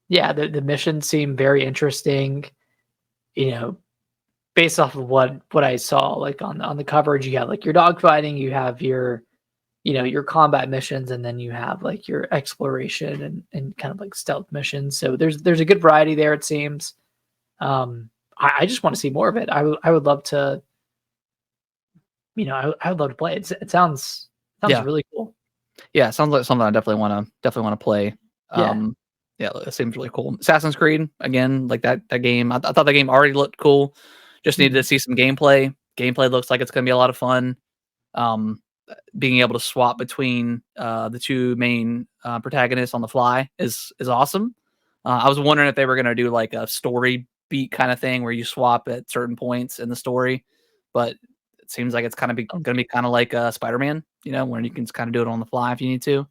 Yeah, the missions seem very interesting. Based off of what I saw, like on the coverage, you have like your dogfighting, you have your your combat missions, and then you have like your exploration and kind of like stealth missions. So there's a good variety there, it seems. I just want to see more of it. I would love to. I would love to play it. It sounds really cool. Yeah, it sounds like something I definitely want to play. Yeah, it seems really cool. Assassin's Creed, again, like that game. I thought that game already looked cool. Just needed to see some gameplay. Gameplay looks like it's going to be a lot of fun. Being able to swap between the two main protagonists on the fly is awesome. I was wondering if they were going to do like a story beat kind of thing where you swap at certain points in the story, but it seems like it's going to be kind of like Spider-Man, where you can just kind of do it on the fly if you need to.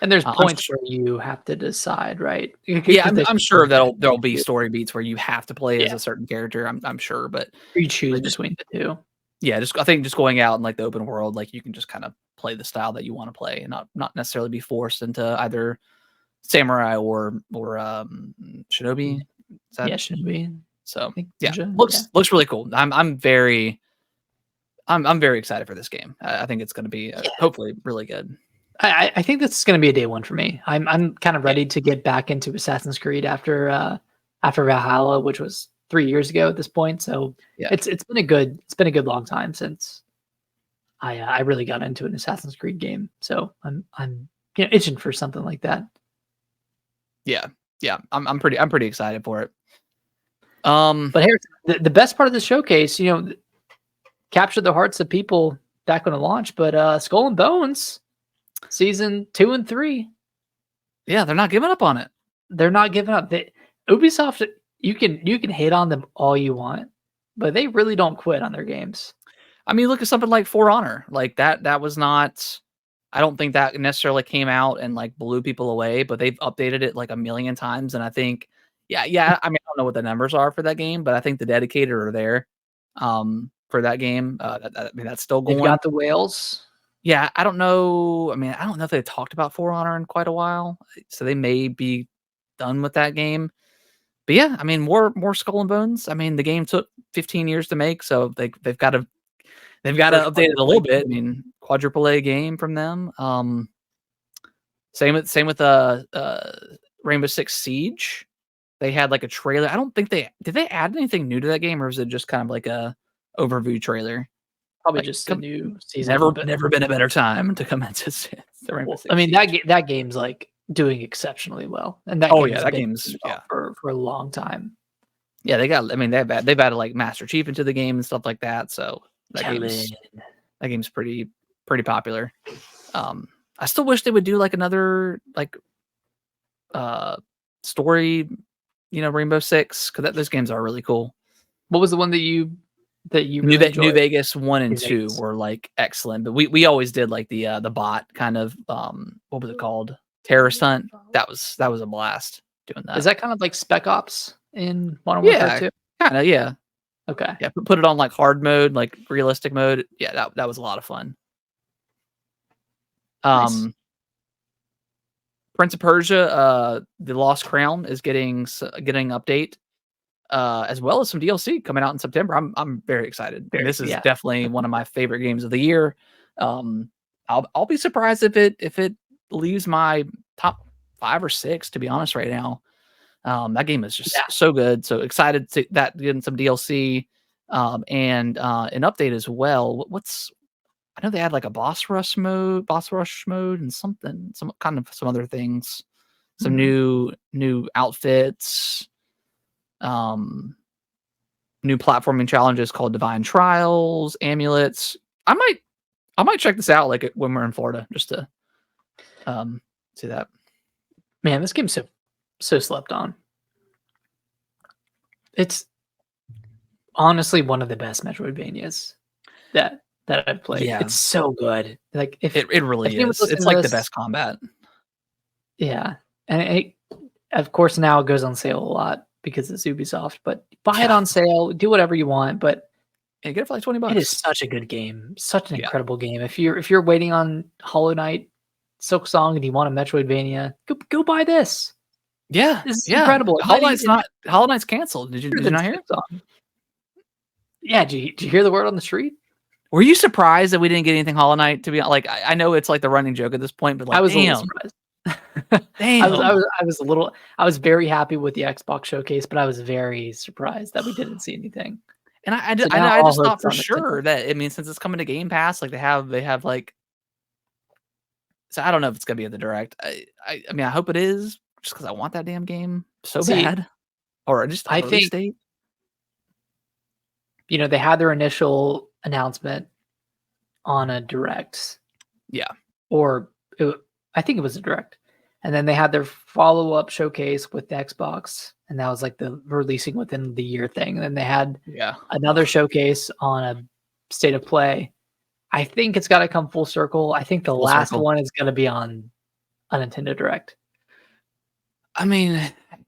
And there's points where you have to decide, right? Yeah, I'm sure there'll be story beats where you have to play as a certain character. I'm sure, but you choose between the two. Yeah, I think just going out in like the open world, like you can just kind of play the style that you want to play and not necessarily be forced into either samurai or shinobi. Is that Yeah, Shinobi. so? I think Yeah, ninja. Yeah. looks really cool. I'm very excited for this game. I think it's going to be Yeah. hopefully really good. I think this is going to be a day one for me. I'm kind of Yeah. ready to get back into Assassin's Creed after Valhalla, which was 3 years ago at this point. So Yeah. it's been a good long time since I really got into an Assassin's Creed game. So I'm itching for something like that. Yeah. Yeah. I'm pretty excited for it. But here, the best part of the showcase, captured the hearts of people back when it launched. But Skull and Bones season 2 and 3, yeah, they're not giving up on it. they're not giving up. Ubisoft, you can hate on them all you want, but they really don't quit on their games. I mean, look at something like For Honor. Like that was not. I don't think that necessarily came out and like blew people away, but they've updated it like a million times, and I think, yeah. I mean, I don't know what the numbers are for that game, but I think the dedicated are there, for that game. I mean, that's still They've going. got the whales. Yeah, I don't know. I mean, I don't know if they talked about For Honor in quite a while, so they may be done with that game. But yeah, I mean, more Skull and Bones. I mean, the game took 15 years to make, so they've got to First update it a little bit. I game. mean, quadruple A game from them. Same with Rainbow Six Siege. They had like a trailer. I don't think did they add anything new to that game, or was it just kind of like a overview trailer? Probably Like, just a new season. never been a better time to come into the Rainbow Six I mean, Siege. that game's like doing exceptionally well, and that Oh game yeah, has that been game's for a long time. yeah. They got. I mean, they've added like Master Chief into the game and stuff like that. So that Kellen. game's pretty popular. I still wish they would do like another like story, Rainbow Six, because those games are really cool. What was the one that you New, really enjoyed? New Vegas 1 and New 2 Vegas. were like excellent, but we always did like the bot kind of what was it called? Terrorist Hunt. That was a blast doing that. Is that kind of like Spec Ops in Modern Yeah, Warfare 2? kind of, yeah. Okay. Yeah, put it on like hard mode, like realistic mode. Yeah, that was a lot of fun. Nice. Prince of Persia, The Lost Crown is getting update, as well as some DLC coming out in September. I'm very excited. And this is definitely one of my favorite games of the year. I'll be surprised if it leaves my top 5 or 6, to be honest, right now. That game is just so good. So excited to getting some DLC, and an update as well. I know they had like a boss rush mode, and some other things, some new outfits, new platforming challenges called Divine Trials, amulets. I might check this out like when we're in Florida just to see that. Man, this game's so slept on. It's honestly one of the best Metroidvanias that I've played. Yeah. It's so good. Like if it really is. It's like the best combat. Yeah. And of course now it goes on sale a lot because it's Ubisoft, but buy it on sale, do whatever you want, but get it for like $20. It is such a good game. Such an incredible game. If you're waiting on Hollow Knight, Silk Song, and you want a Metroidvania, go buy this. Yeah. This is incredible. Hollow Knight's canceled. Did you not hear? Yeah, did you hear the word on the street? Were you surprised that we didn't get anything Hollow Knight? To be like, I know it's like the running joke at this point, but like, I was damn. a little surprised. Damn. I was very happy with the Xbox showcase, but I was very surprised that we didn't see anything. And I just thought for sure that, I mean, since it's coming to Game Pass, like they have like, so I don't know if it's gonna be at the Direct. I mean, I hope it is, just because I want that damn game so bad, or just a release date. They had their initial announcement on a Direct. Yeah. I think it was a Direct. And then they had their follow-up showcase with the Xbox, and that was like the releasing within the year thing. And then they had another showcase on a State of Play. I think it's got to come full circle. I think the last one is going to be on a Nintendo Direct. I mean,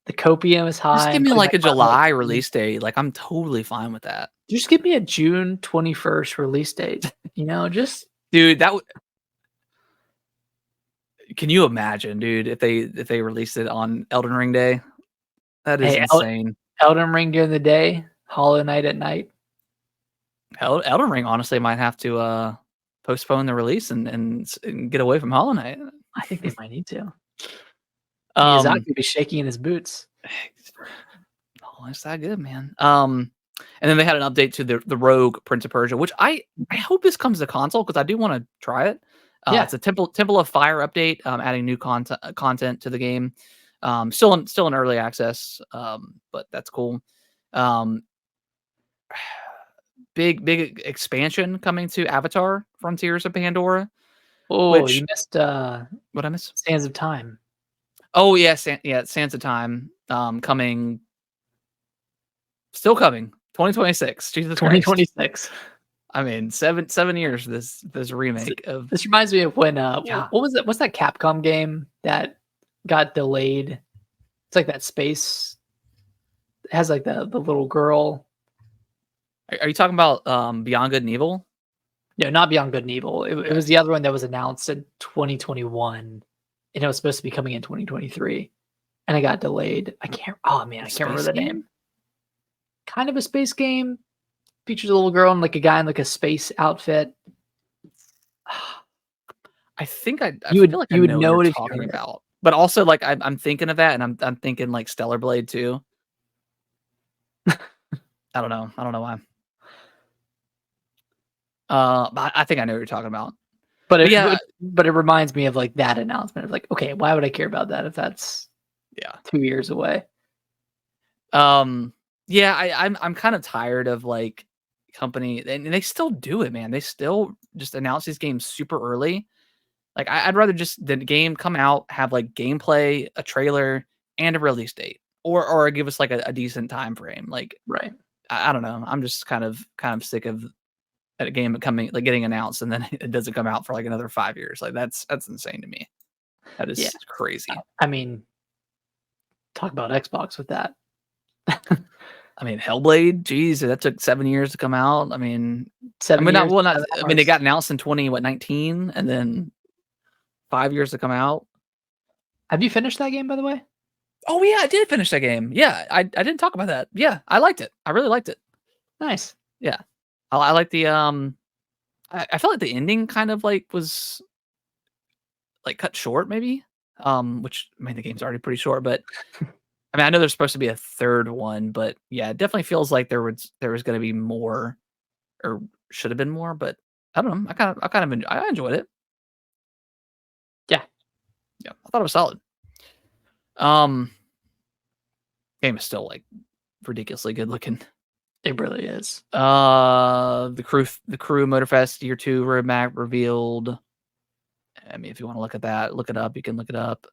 The copium is high. Just give I'm me putting like my a butt in July the release date. Like I'm totally fine with that. just give me a June 21st release date. Just Dude, can you imagine, dude, if they released it on Elden Ring Day? That is hey, insane. Elden Ring during the day, Hollow Knight at night. Elden Ring honestly might have to postpone the release and get away from Hollow Knight. I think they might need to. Um, Miyazaki will be shaking in his boots. oh, it's that good, man. And then they had an update to the Rogue Prince of Persia, which I hope this comes to console because I do want to try it. Yeah. It's a Temple of Fire update, adding new content to the game. Still in early access, but that's cool. Big expansion coming to Avatar: Frontiers of Pandora. Oh, Which you missed what I miss? Sands of Time. Oh yeah, Sands of Time coming, still coming, 2026. Jesus Christ! 2026. I mean, 7 years. This remake of This reminds me of when yeah. what was it? What's that Capcom game that got delayed? It's like that space. It has like the little girl. Are you talking about Beyond Good and Evil? No, not Beyond Good and Evil. It Okay. was the other one that was announced in 2021, and it was supposed to be coming in 2023, and it got delayed. I can't. Oh man, I can't remember the name. Kind of a space game. Features a little girl and like a guy in like a space outfit. I think I You feel like I would know what know you're it if you talking heard it. about, but also like I'm thinking of that, and I'm thinking like Stellar Blade too. I don't know why. But I think I know what you're talking about. But Yeah, it reminds me of like that announcement of like, okay, why would I care about that if that's yeah. 2 years away? Yeah, I'm kind of tired of like company, and they still do it, man. They still just announce these games super early. Like I'd rather just the game come out, have like gameplay, a trailer, and a release date, or give us like a decent time frame. Like Right. I don't know. I'm just kind of sick of a game coming like getting announced and then it doesn't come out for like another 5 years. Like that's insane to me. That Yeah. is crazy. I mean, talk about Xbox with that. I mean, Hellblade, geez, that took 7 years to come out. I mean, 7 years. not. 7 I mean, it hours. got announced in 19, and then 5 years to come out. Have you finished that game, by the way? Oh yeah, I did finish that game. Yeah, I didn't talk about that. Yeah, I liked it. I really liked it. Nice. Yeah, I like the I felt like the ending kind of like was like cut short, maybe. Which I mean, the game's already pretty short, but I mean, I know there's supposed to be a third one, but yeah, it definitely feels like there was going to be more, or should have been more. But I don't know. I enjoyed it. Yeah. Yeah, I thought it was solid. Um, Game is still like ridiculously good looking. It really is. The crew Motorfest Year 2 roadmap revealed. I mean, if you want to look at that, look it up. You can look it up.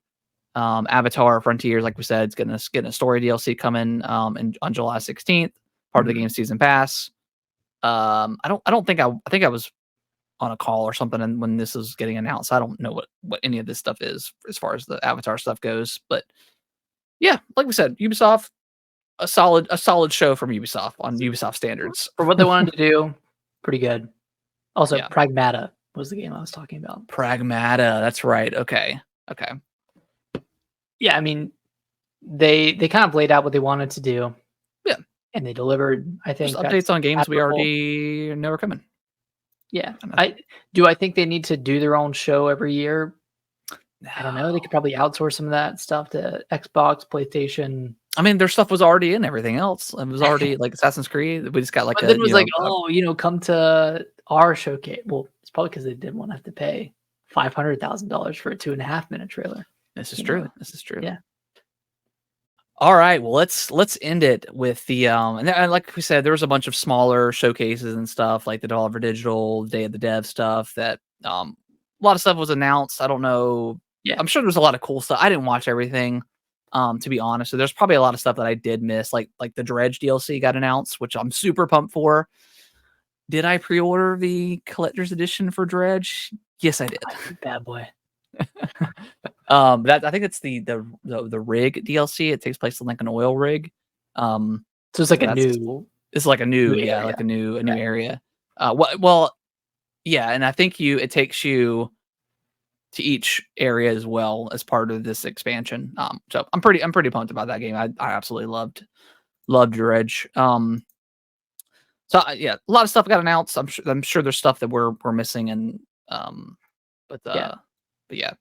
Avatar Frontiers, like we said, it's getting a story DLC coming on July 16th, part of the game season pass. I think I was on a call or something and when this was getting announced. I don't know what any of this stuff is as far as the Avatar stuff goes, but yeah, like we said, Ubisoft, a solid show from Ubisoft on Ubisoft standards. For what they wanted to do, pretty good. Also, Yeah. Pragmata was the game I was talking about. Pragmata, that's right. Okay. Yeah, I mean, they kind of laid out what they wanted to do. Yeah. And they delivered. I think Just that's updates on games we admirable. already know are coming. Yeah. I think they need to do their own show every year. I don't know. They could probably outsource some of that stuff to Xbox, PlayStation. I mean, their stuff was already in everything else. It was already like Assassin's Creed. We just got like But then it was like, come to our showcase. Well, it's probably because they didn't want to have to pay $500,000 for a 2.5-minute trailer. This is true. This is true. Yeah. All right. Well, let's end it with the and like we said, there was a bunch of smaller showcases and stuff like the Devolver Digital Day of the Dev stuff that a lot of stuff was announced. I don't know. Yeah. I'm sure there's a lot of cool stuff. I didn't watch everything, to be honest. So there's probably a lot of stuff that I did miss, like the Dredge DLC got announced, which I'm super pumped for. Did I pre-order the collector's edition for Dredge? Yes, I did. Bad boy. That I think it's the rig DLC. It takes place in like an oil rig. So it's like So a new it's like a new area. like a new Okay. area. Well, yeah, and I think it takes you to each area as well as part of this expansion. So I'm pretty pumped about that game. I absolutely loved Dredge. So yeah, a lot of stuff got announced. I'm sure there's stuff that we're missing, and um, but Yeah. but yeah.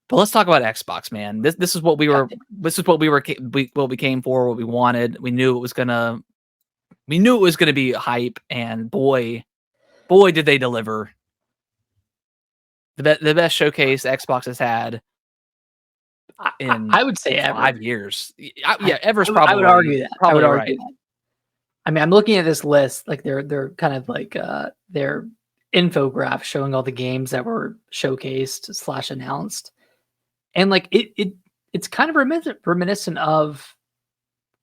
But let's talk about Xbox, man. This is what we were. This is what what we came for. What we wanted. We knew it was gonna. We knew it was gonna be hype, and boy, did they deliver. The best showcase Xbox has had in I would say ever. 5 years. Yeah, ever's I would argue that. I would probably argue right. that. I mean, I'm looking at this list, like they're kind of like their infograph showing all the games that were showcased slash announced, and like it's kind of reminiscent of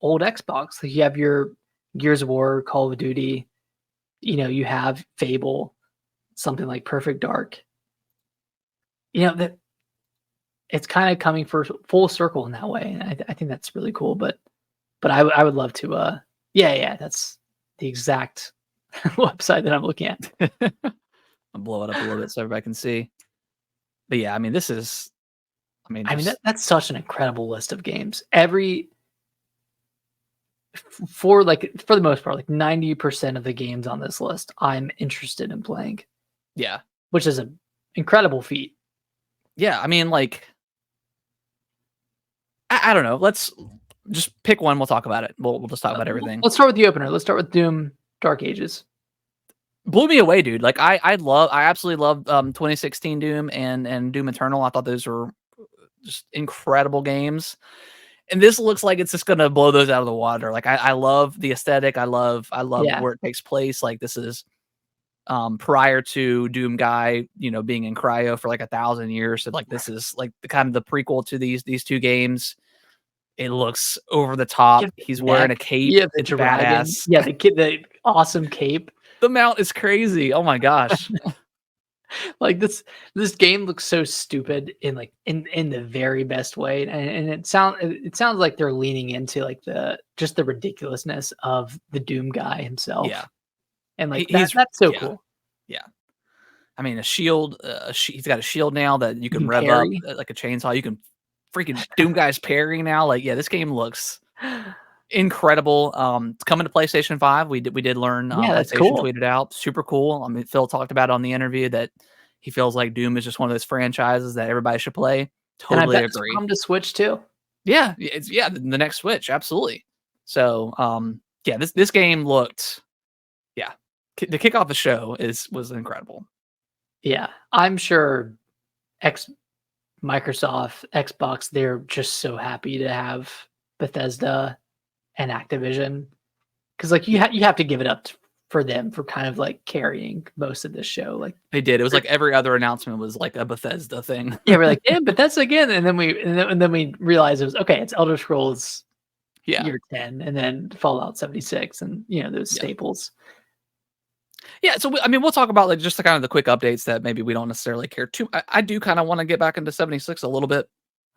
old Xbox. Like you have your Gears of War, Call of Duty, you have Fable, something like Perfect Dark. That it's kind of coming for full circle in that way, and I think that's really cool. But I would love to. Yeah, that's the exact website that I'm looking at. I'll blow it up a little bit so everybody can see. But yeah, I mean, this is. I mean, I mean, just that's such an incredible list of games. For the most part, like 90% of the games on this list, I'm interested in playing, yeah, which is an incredible feat. yeah. I mean, like, I don't know. Let's just pick one. We'll talk about it. We'll just talk about everything. Let's start with the opener. Let's start with Doom Dark Ages. Blew me away, dude. Like I absolutely love 2016 Doom and Doom Eternal. I thought those were just incredible games. And this looks like it's just gonna blow those out of the water. Like I love the aesthetic. I love Yeah. where it takes place. Like this is prior to Doom Guy, being in cryo for like 1,000 years. So like this is like the kind of the prequel to these two games. It looks over the top. He's wearing a cape. Yeah, the It's dragon. badass. Yeah, the awesome cape. The mount is crazy. Oh my gosh. Like this game looks so stupid in the very best way, and it sounds like they're leaning into like the ridiculousness of the Doom guy himself. Yeah. And like He's that's so yeah. cool. Yeah. I mean, a shield, he's got a shield now that you can rev parry. up like a chainsaw. You can freaking Doom Guy's parrying now. Like, yeah, this game looks incredible. It's coming to PlayStation 5. We did learn Yeah, that's PlayStation cool. tweeted out. Super cool. I mean, Phil talked about on the interview that he feels like Doom is just one of those franchises that everybody should play. And I Totally bet it's agree. come to Switch too. Yeah, it's the next Switch, absolutely. So, yeah, this game looked, yeah, to kick off the show was incredible. Yeah, I'm sure Microsoft, Xbox, they're just so happy to have Bethesda and Activision, because like you have to give it up for them for kind of like carrying most of this show. Like They did. It was like every other announcement was like a Bethesda thing. yeah, we're like, yeah, Bethesda again, and then we realized it was okay. It's Elder Scrolls Yeah. Year 10, and then Fallout 76, and those staples. Yeah, so I mean, we'll talk about like just the kind of the quick updates that maybe we don't necessarily care too. I do kind of want to get back into 76 a little bit,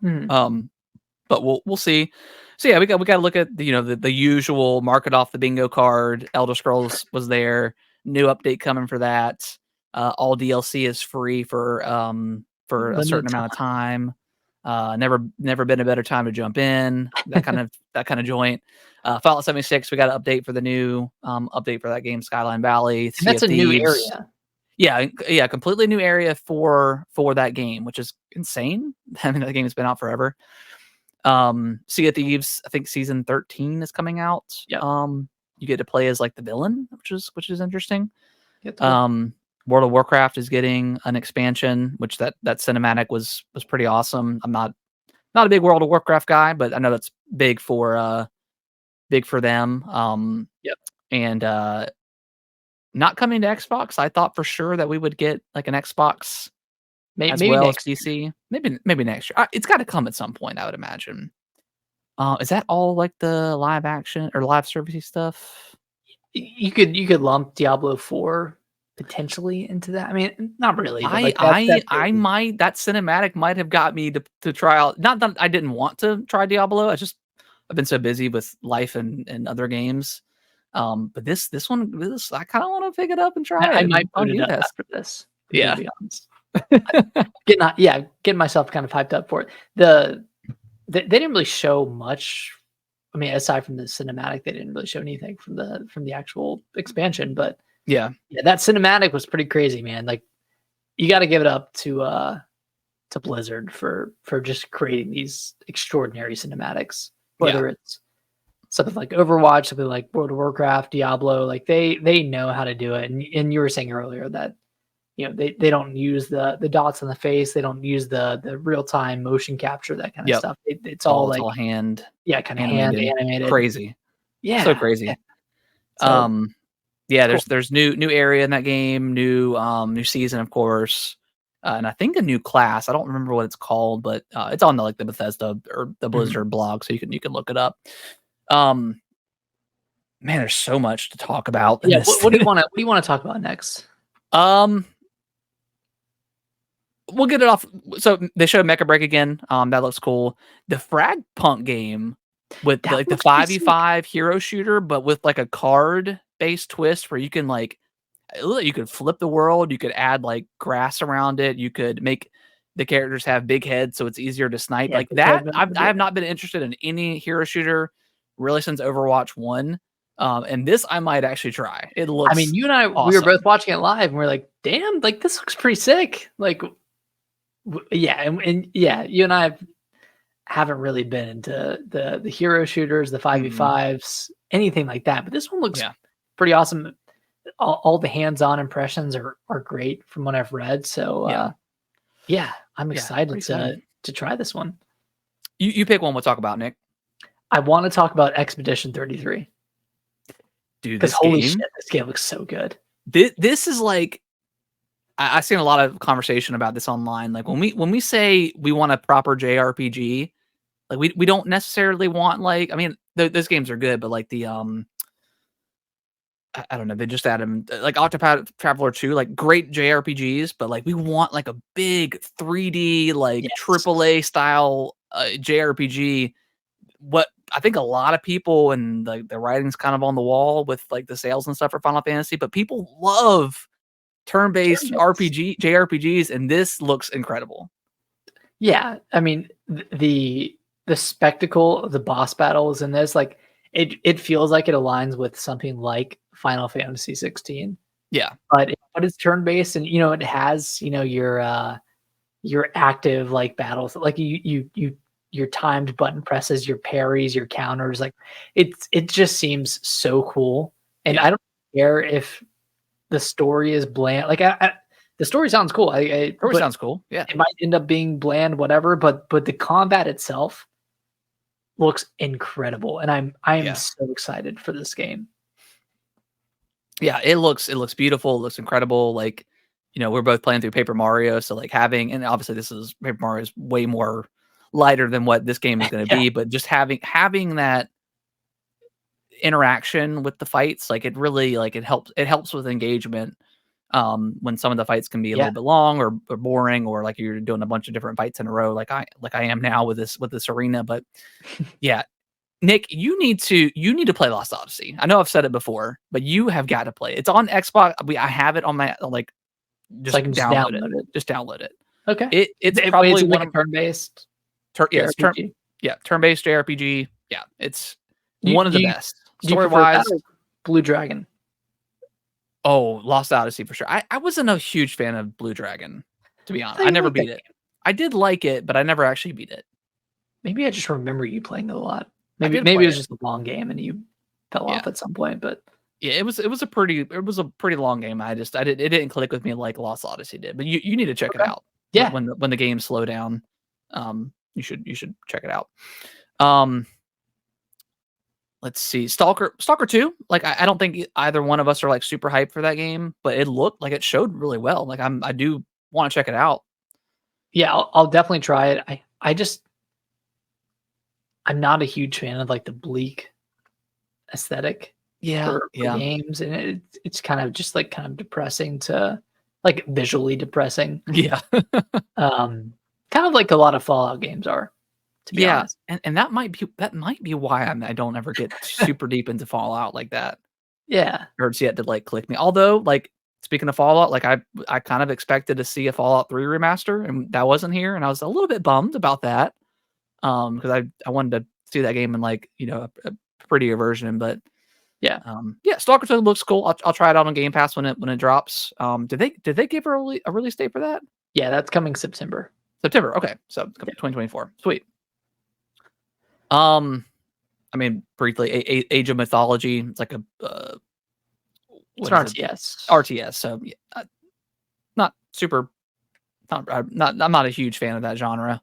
but we'll see. So yeah, we got to look at the usual mark it off the bingo card. Elder Scrolls was there, new update coming for that. All DLC is free for a certain amount of time. Never been a better time to jump in. That kind of joint. Fallout 76, we got an update for the new update for that game, Skyline Valley. And that's a new area. Yeah, completely new area for that game, which is insane. I mean, that game has been out forever. Sea of Thieves, I think season 13 is coming out. Yep. You get to play as like the villain, which is interesting. Yep. World of Warcraft is getting an expansion, which that cinematic was pretty awesome. I'm not a big World of Warcraft guy, but I know that's big for them. Yep. And not coming to Xbox. I thought for sure that we would get like an Xbox as well as PC. Maybe next year. It's got to come at some point, I would imagine. Is that all like the live action or live servicey stuff? You could lump Diablo 4 potentially into that. I mean, not really, but like I might that cinematic might have got me to try out. Not that I didn't want to try Diablo. I've been so busy with life and other games. But this one, I kind of want to pick it up and try I it might on boot it Game up Pass. after this. I'm gonna Yeah. be honest. Getting myself kind of hyped up for it. They didn't really show much. I mean, aside from the cinematic, they didn't really show anything from the actual expansion. But Yeah. yeah, that cinematic was pretty crazy, man. Like, you got to give it up to Blizzard for just creating these extraordinary cinematics. Whether it's something like Overwatch, something like World of Warcraft, Diablo, like they know how to do it. And you were saying earlier that they don't use the dots on the face, they don't use the real time motion capture, that kind of Yep. stuff. It's all like hand kind of hand animated. animated. Crazy. So Yeah, yeah. crazy. So Yeah, cool. there's new area in that game, new season, of course. And I think a new class. I don't remember what it's called, but it's on the Bethesda or the Blizzard blog, so you can look it up. Um, man, there's so much to talk about in Yeah. this. What do you want to talk about next? um, we'll get it off. So they showed Mecha Break again. That looks cool. The Frag Punk game with That the looks pretty sick. 5v5 hero shooter, but with like a card based twist where you can you could flip the world, you could add like grass around it, you could make the characters have big heads so it's easier to snipe. Yeah, Like big that, head, I have not been interested in any hero shooter really since Overwatch 1. And this I might actually try. It I mean, looks you and I, we were both awesome. watching it live, and we're like, "Damn, like this looks pretty sick." Like, yeah, and yeah, you and I haven't really been into the hero shooters, the Mm, 5v5s, anything like that. But this one looks yeah, pretty awesome. All the hands-on impressions are great from what I've read. So yeah, yeah, I'm yeah. excited Pretty exciting. to try this one. You pick one we'll talk about, Nick. I want to talk about Expedition 33 Dude, because this holy shit, game. this game looks so good. This is like I've seen a lot of conversation about this online. Like when we say we want a proper JRPG, like we don't necessarily want like I mean those games are good, but like the I don't know, they just added like Octopath Traveler 2, like great JRPGs, but like we want like a big 3D like Yes. AAA style JRPG. What I think a lot of people and like the writing's kind of on the wall with like the sales and stuff for Final Fantasy, but people love turn-based Turn-based. JRPGs, and this looks incredible. Yeah, I mean the spectacle of the boss battles in this, like it feels like it aligns with something like Final Fantasy 16, Yeah. but it's turn based, and it has your active like battles, like your timed button presses, your parries, your counters, like it just seems so cool, and Yeah. I don't care if the story is bland. Like the story sounds cool, Story but sounds cool. Yeah. it might end up being bland, whatever. But the combat itself looks incredible, and I'm Yeah. so excited for this game. Yeah, it looks beautiful, it looks incredible, like, we're both playing through Paper Mario, so, like, having and obviously this is Paper Mario is way more lighter than what this game is gonna Yeah, be, but just having that interaction with the fights, like, it really like, it helps with engagement, when some of the fights can be a yeah, little bit long or boring or, like, you're doing a bunch of different fights in a row like I am now with this arena, but yeah, Nick, you need to play Lost Odyssey. I know I've said it before, but you have got to play it. It's on Xbox. I have it on my like so I just can just download it. download it. Just download it. Okay. It's Is probably it like one a of turn-based yeah, it's JRPG? turn-based JRPG. Yeah, it's Do you one of do the you best. do you prefer that Story-wise, or Blue Dragon? oh, Lost Odyssey for sure. I wasn't a huge fan of Blue Dragon, to be I honest. thought I you never liked that beat it. game. I did like it, but I never actually beat it. Maybe I just remember you playing it a lot. I Maybe did maybe it play was it. just a long game and you fell Yeah. off at some point, but Yeah, it was a pretty long game. It didn't click with me like Lost Odyssey did. But you need to check it okay. out Yeah. when the games slow down. You should check it out. Um, let's see, Stalker 2. Like I don't think either one of us are like super hyped for that game, but it looked like it showed really well. Like I do want to check it out. Yeah, I'll definitely try it. I'm not a huge fan of like the bleak aesthetic. Yeah, for yeah, games, and it's kind of just like kind of depressing to like visually depressing. yeah, Kind of like a lot of Fallout games are, to be yeah, honest. and that might be why I don't ever get super deep into Fallout like that. Yeah. Or it's yet to, like, click me. Although, like, speaking of Fallout, like, I kind of expected to see a Fallout 3 remaster, and that wasn't here, and I was a little bit bummed about that, because I wanted to see that game in, like, a prettier version, but, Yeah. yeah, Stalker 2 looks cool. I'll try it out on Game Pass when it drops. Did they give a release date for that? Yeah, that's coming September. September, okay, so it's Yeah. 2024. Sweet. Um, I mean, briefly, Age of Mythology, it's like a, It's what an is it? RTS. RTS, so, yeah, not super. I'm not a huge fan of that genre.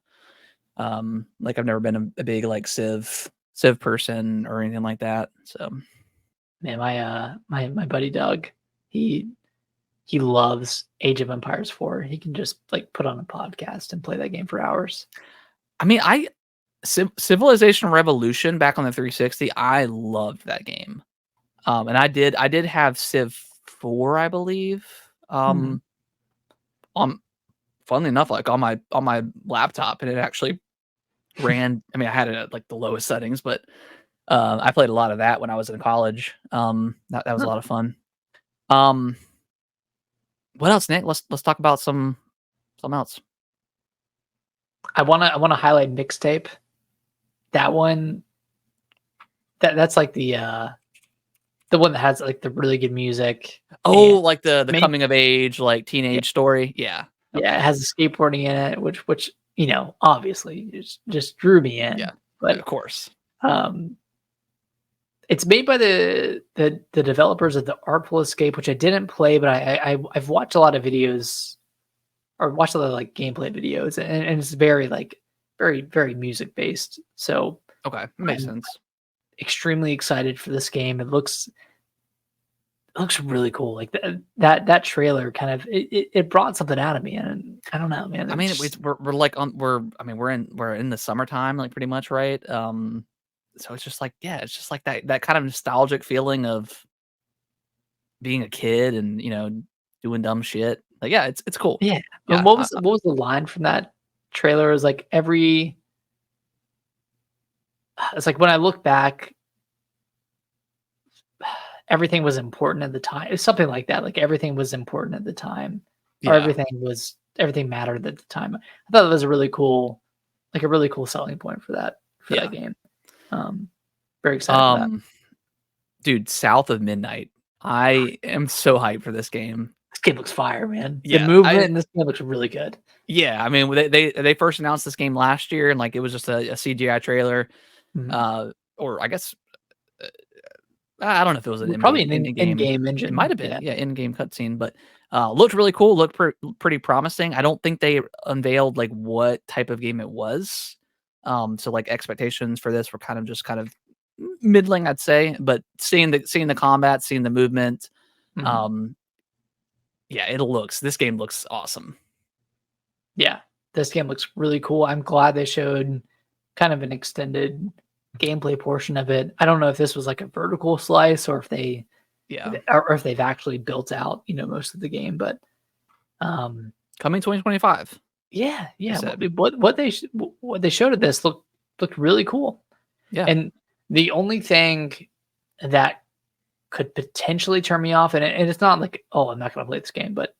Like I've never been a big like Civ person or anything like that. So Man, my buddy Doug, he he loves Age of Empires 4. He can just like put on a podcast and play that game for hours. I mean, Civilization Revolution back on the 360. I loved that game. And I did have Civ 4, I believe. Mhm. On funnily enough, like on my laptop, and it actually ran. I mean, I had it at like the lowest settings, but I played a lot of that when I was in college. That was a Huh. lot of fun. Um, what else, Nick? Let's talk about something else. I wanna highlight Mixtape. That one that's like the one that has like the really good music Oh, and like the main coming of age, like yeah, teenage story? Yeah. yeah, it Okay. has the skateboarding in it, which, obviously just drew me Yeah. in. Yeah, of But course. um it's made by the developers of the Artful Escape, which I didn't play, but I've watched a lot of videos or watched a lot of like gameplay videos, and it's very like very music based. So Okay, makes I'm sense. extremely excited for this game. It looks really cool. Like that trailer kind of it brought something out of me, and I don't know, man. I mean, It's we're like on we're I mean, we're in the summertime, like, pretty much, right? So it's just like, yeah, it's just like that kind of nostalgic feeling of being a kid and, doing dumb shit. Like, yeah, it's cool. yeah. And Yeah, what was the line from that trailer? It was like every. It's like when I look back, everything was important at the time. It's something like that. Like everything was important at the time, or yeah. everything mattered at the time. I thought that was a really cool, like a really cool selling point for that Yeah. game. Um, Very excited for that. Um, dude, South of Midnight. I am so hyped for this game. This game looks fire, man. The Yeah, movement in this game looks really good. yeah, I mean, they first announced this game last year, and, like, it was just a CGI trailer, Mhm. uh, or I guess, uh, I don't know if it was an Probably an in-game. in-game It might engine. have been, Yeah. yeah, in-game cutscene, but, looked really cool, looked pretty promising. I don't think they unveiled, like, what type of game it was, so, like, expectations for this were kind of middling, I'd say, but seeing the combat, seeing the movement, Mhm. um, yeah, this game looks awesome. Yeah. This game looks really cool. I'm glad they showed kind of an extended gameplay portion of it. I don't know if this was like a vertical slice or if Yeah. if they've actually built out, most of the game, but um Coming 2025, yeah, they yeah, said. what they showed at this looked really cool. Yeah. And the only thing that could potentially turn me off, and it's not like, oh, I'm not going to play this game, but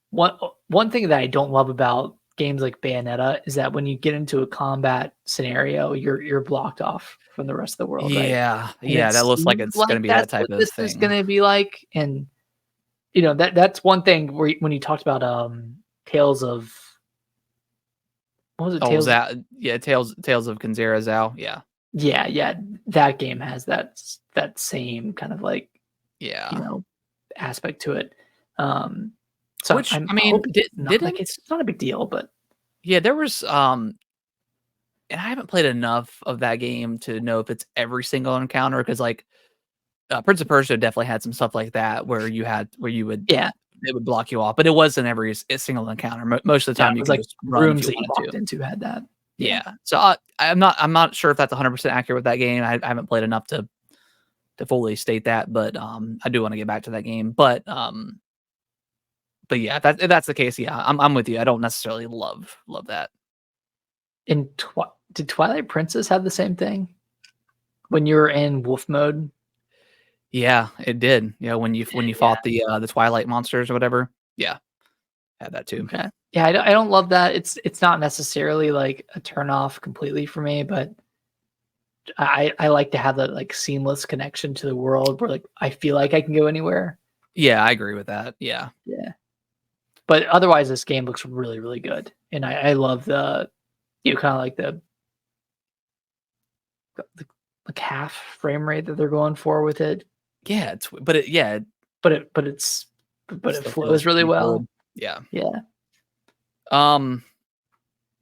one one thing that I don't love about games like Bayonetta is that when you get into a combat scenario, you're blocked off from the rest of the world, right? Yeah, And it yeah, that looks like seems it's gonna like be that that's type what of this is thing. gonna be like, and, that's one thing where when you talked about, Tales of what was it? Oh, was Tales that yeah, Tales of Kanzera Zao, yeah, Yeah, yeah, that game has that same kind of like, you yeah. know, aspect to it. Um, so Which, I'm I mean, hoping it's not like didn't it's not a big deal, but yeah, there was, and I haven't played enough of that game to know if it's every single encounter because, like, Prince of Persia definitely had some stuff like that where you would yeah, it would block you off, but it wasn't every single encounter. Most of the no, time, it you was can like just run if rooms you that you wanted walked to. into had that. Yeah. Yeah. So, I'm not sure if that's 100% accurate with that game. I haven't played enough fully state that, but I do want to get back to that game. But yeah, if that's the case, yeah, I'm with you. I don't necessarily love that. In did Twilight Princess have the same thing when you were in wolf mode? Yeah, it did. Yeah, when you fought the Twilight monsters or whatever. Yeah, had that too. Okay. Yeah, I don't love that. It's not necessarily like a turn off completely for me, but I like to have that like seamless connection to the world where like I feel like I can go anywhere. Yeah, I agree with that. Yeah. Yeah. But otherwise this game looks really, really good. And I love the kind of like the like half frame rate that they're going for with it. Yeah, but it still flows feels really pretty well. fluid. Yeah. Yeah.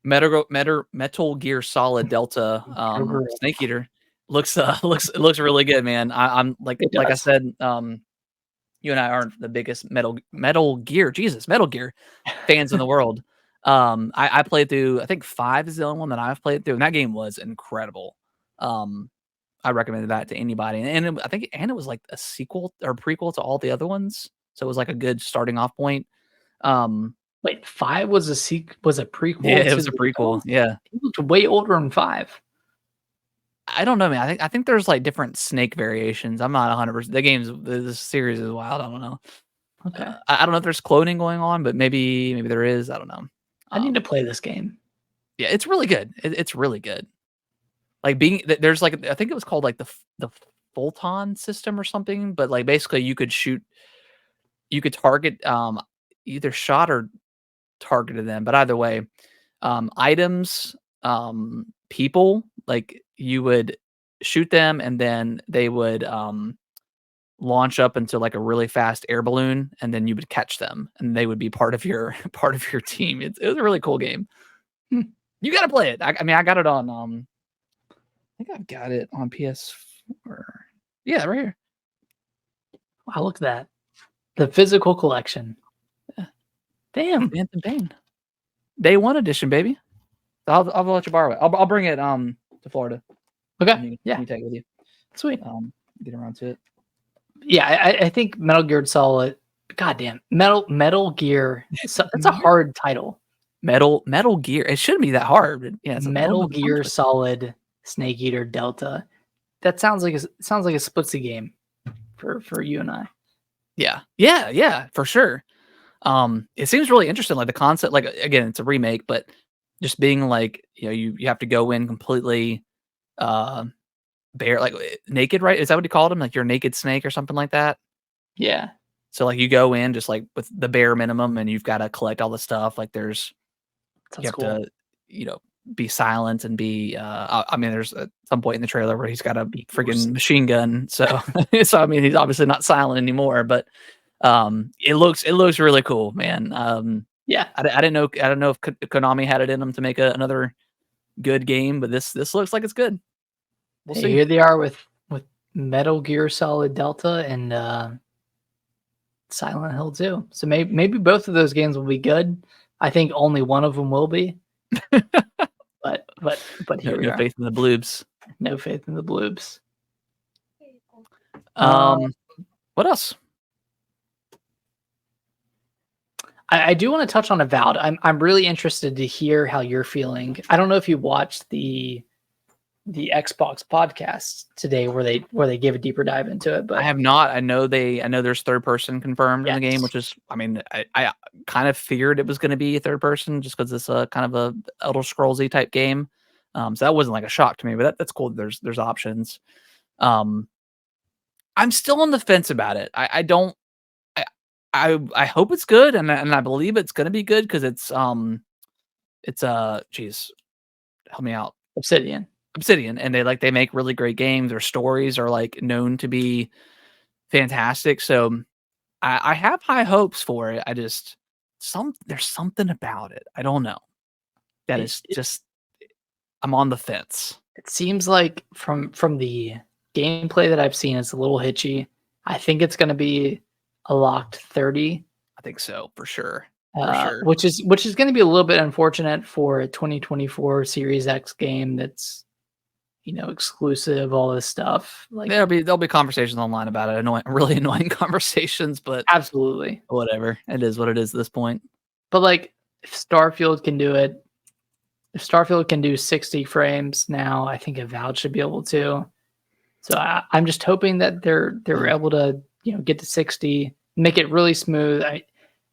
Metal Gear Solid Delta Snake Eater looks looks really good, man. I'm like I said, you and I aren't the biggest Metal Gear fans in the world. I played through, I think 5 is the only one that I've played through, and that game was incredible. I recommended that to anybody, I think it was like a sequel or prequel to all the other ones, so it was like a good starting off point. Wait, 5 was a Yeah, prequel it to was a the prequel. originals? Yeah. He looked way older in 5. I don't know, man. I think there's like different snake variations. I'm not 100%. The series is wild. I don't know. Okay. I don't know if there's cloning going on, but maybe there is. I don't know. I need to play this game. Yeah, it's really good. It's really good. Like there's like, I think it was called like the Photon system or something, but like basically you could target either shot or targeted them, but either way, items, people, like you would shoot them and then they would launch up into like a really fast air balloon, and then you would catch them and they would be part of your team. It was a really cool game. Hmm. You got to play it. I mean, I got it on I think I've got it on PS4. Yeah, right here. Wow, look at that. The physical collection. Yeah. Damn. Phantom Pain. Day 1 edition, baby. I'll let you borrow it. I'll bring it to Florida. Okay. You take it with you. Sweet. Get around to it. Yeah, I think Metal Gear Solid. Goddamn, Metal Gear. That's a hard title. Metal Gear. It shouldn't be that hard. But yeah, it's Metal Gear Solid Snake Eater Delta. That sounds like a splitsy game for you and I. Yeah, for sure. It seems really interesting. Like the concept. Like again, it's a remake, but just being like, you have to go in completely bare, like naked, right? Is that what you called him? Like you're a naked snake or something like that? Yeah. So like you go in just like with the bare minimum, and you've got to collect all the stuff. Like you have cool. to, be silent and be. I mean, there's at some point in the trailer where he's got a freaking machine gun. So so I mean, he's obviously not silent anymore. But it looks really cool, man. Yeah. I didn't know if Konami had it in them to make another good game, but this looks like it's good. We'll see. Here they are with Metal Gear Solid Delta and Silent Hill 2. So maybe both of those games will be good. I think only one of them will be. but here we are. No faith in the bloobs. No faith in the bloobs. What else? I do want to touch on Avowed. I'm really interested to hear how you're feeling. I don't know if you watched the Xbox podcast today where they gave a deeper dive into it, but I have not. I know there's third person confirmed in the game, which is, I mean, I kind of figured it was going to be third person just because it's a kind of a Elder Scrollsy type game. So that wasn't like a shock to me, but that's cool. There's options. I'm still on the fence about it. I don't. I hope it's good, and I believe it's going to be good because it's geez, help me out. Obsidian, and they make really great games. Their stories are like known to be fantastic. So I have high hopes for it. I just there's something about it. I don't know. That is just I'm on the fence. It seems like from the gameplay that I've seen, it's a little hitchy. I think it's going to be a locked 30. I think so, for sure. Which is going to be a little bit unfortunate for a 2024 Series X game that's, exclusive, all this stuff. Like there'll be conversations online about it, really annoying conversations, but absolutely. whatever. It is what it is at this point. But like if Starfield can do it, if Starfield can do 60 frames now, I think Avowed should be able to. So I'm just hoping that they're able to get to 60, make it really smooth.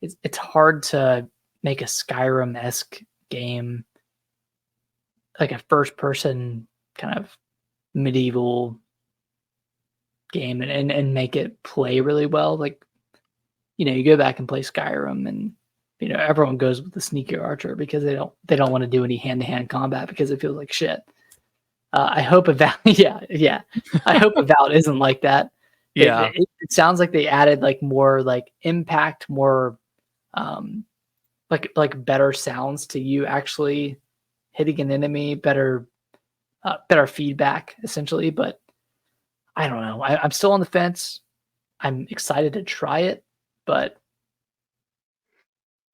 It's hard to make a Skyrim-esque game, like a first-person kind of medieval game, and make it play really well. Like you go back and play Skyrim, and everyone goes with the sneaky archer because they don't want to do any hand-to-hand combat because it feels like shit. I hope Avowed, yeah. I hope Avowed isn't like that. Yeah, It sounds like they added like more like impact, more like better sounds to you actually hitting an enemy, better feedback essentially. But I don't know. I'm still on the fence. I'm excited to try it, but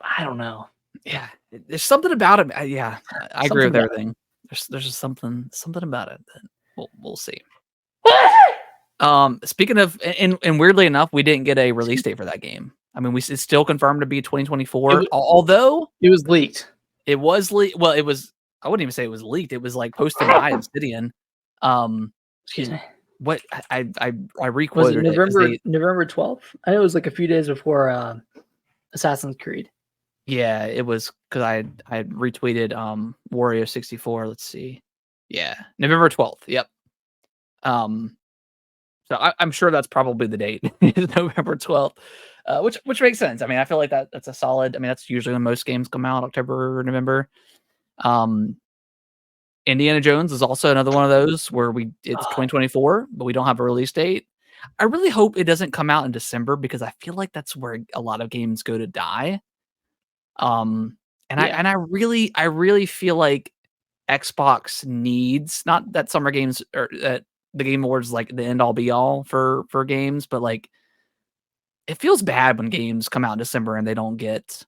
I don't know. yeah. There's something about it. Yeah, I agree with everything. There's just something about it that we'll see. Speaking of, and weirdly enough, we didn't get a release date for that game. I mean, it's still confirmed to be 2024. Although it was leaked. It was leaked. Well, it was. I wouldn't even say it was leaked. It was like posted by Obsidian. Excuse me. What I requoted was it November November 12th? I know it was like a few days before Assassin's Creed. Yeah, it was because I had retweeted Wario 64. Let's see. Yeah, November 12th. Yep. So I'm sure that's probably the date. Is November 12th. Which makes sense. I mean, I feel like that's a solid. I mean, that's usually when most games come out, October or November. Indiana Jones is also another one of those where it's 2024, but we don't have a release date. I really hope it doesn't come out in December because I feel like that's where a lot of games go to die. I really feel like Xbox needs, not that Summer Games or the Game Awards like the end all be all for games, but like it feels bad when games come out in December and they don't get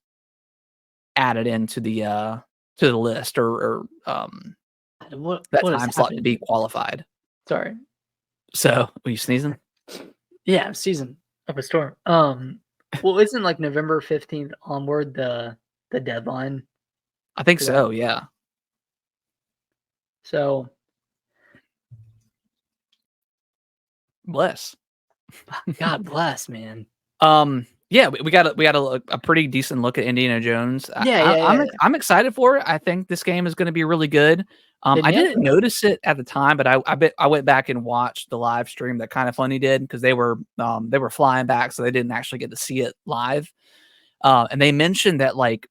added into the list or that time slot to be qualified. Sorry. So, were you sneezing? Yeah, season of a storm. Well, isn't like November 15th onward the deadline? I think so, yeah. So bless. God bless, man. Yeah, we got a pretty decent look at Indiana Jones. I'm excited for it. I think this game is going to be really good. I didn't notice it at the time, but I went back and watched the live stream that Kind of Funny did because they were flying back, so they didn't actually get to see it live. And they mentioned that like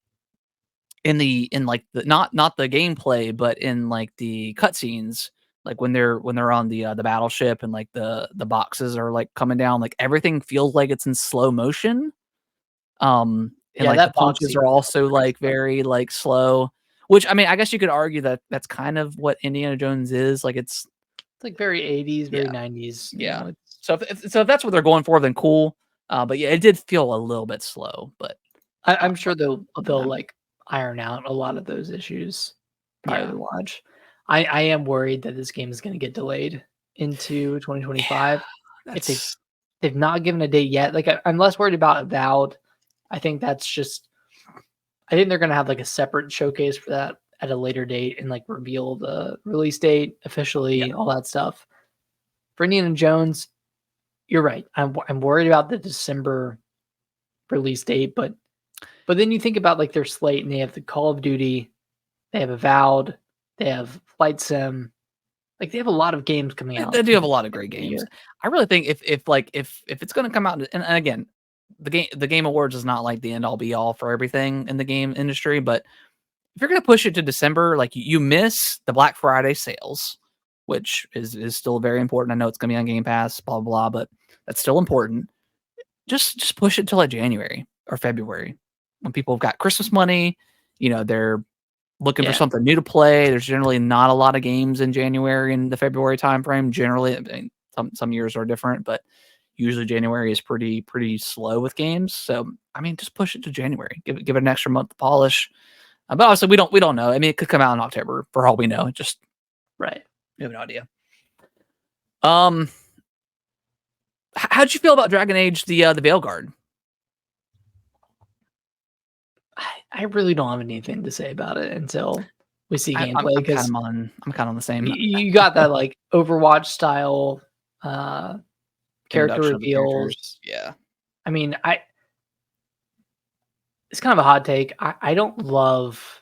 in the not the gameplay, but in like the cutscenes, like when they're on the battleship and like the boxes are like coming down, like everything feels like it's in slow motion. And like the punches are also like very like slow, which I mean, I guess you could argue that that's kind of what Indiana Jones is. Like it's like very 80s, very 90s. Yeah. So if that's what they're going for, then cool. But yeah, it did feel a little bit slow, but I'm sure they'll like iron out a lot of those issues prior to launch. I am worried that this game is going to get delayed into 2025. If they've not given a date yet, like I'm less worried about Avowed. I think that's just, I think they're going to have like a separate showcase for that at a later date and like reveal the release date officially, all that stuff. For Indiana Jones, you're right. I'm worried about the December release date, but then you think about like their slate and they have the Call of Duty, they have Avowed, they have Flight Sim. Like they have a lot of games coming out. They do have a lot of great games. I really think if it's going to come out, and again, the Game Awards is not like the end all be all for everything in the game industry, but if you're going to push it to December, like you miss the Black Friday sales, which is still very important. I know it's going to be on Game Pass, blah blah, but that's still important. Just push it till like January or February when people have got Christmas money. They're looking for something new to play. There's generally not a lot of games in January and the February timeframe. Generally, I mean, some years are different, but usually January is pretty slow with games. So I mean, just push it to January. Give it an extra month to polish. But obviously, we don't know. I mean, it could come out in October for all we know. Just right. We have no idea. How'd you feel about Dragon Age, the Veilguard? I really don't have anything to say about it until we see I'm gameplay because kind of on the same you got that like Overwatch style character introduction of the reveals. characters. Yeah. I mean, it's kind of a hot take. I don't love,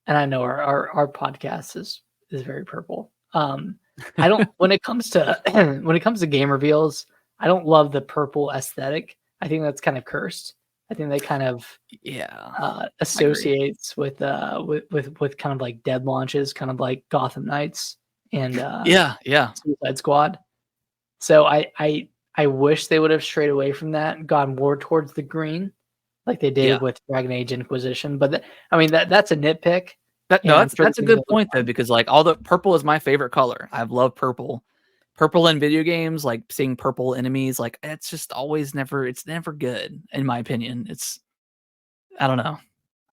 and I know our podcast is very purple. I don't when it comes to when it comes to game reveals, I don't love the purple aesthetic. I think that's kind of cursed. I think they kind of Yeah. I agree. associates with kind of like dead launches, kind of like Gotham Knights and Yeah. Suicide Squad. So I wish they would have strayed away from that and gone more towards the green, like they did Yeah. with Dragon Age Inquisition. But I mean that's a nitpick. No, And I'm sure that's a good point though, because like all the purple is my favorite color. I've loved purple. Purple in video games, like seeing purple enemies, like it's just always it's never good, in my opinion. I don't know.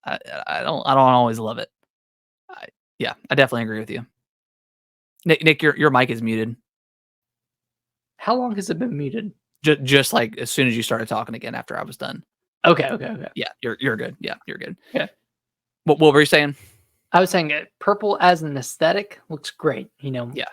I don't always love it. Yeah, I definitely agree with you. Nick, your mic is muted. How long has it been muted? Just like as soon as you started talking again after I was done. Okay. Yeah, you're good. Yeah, you're good. Yeah. What were you saying? I was saying purple as an aesthetic looks great. Yeah.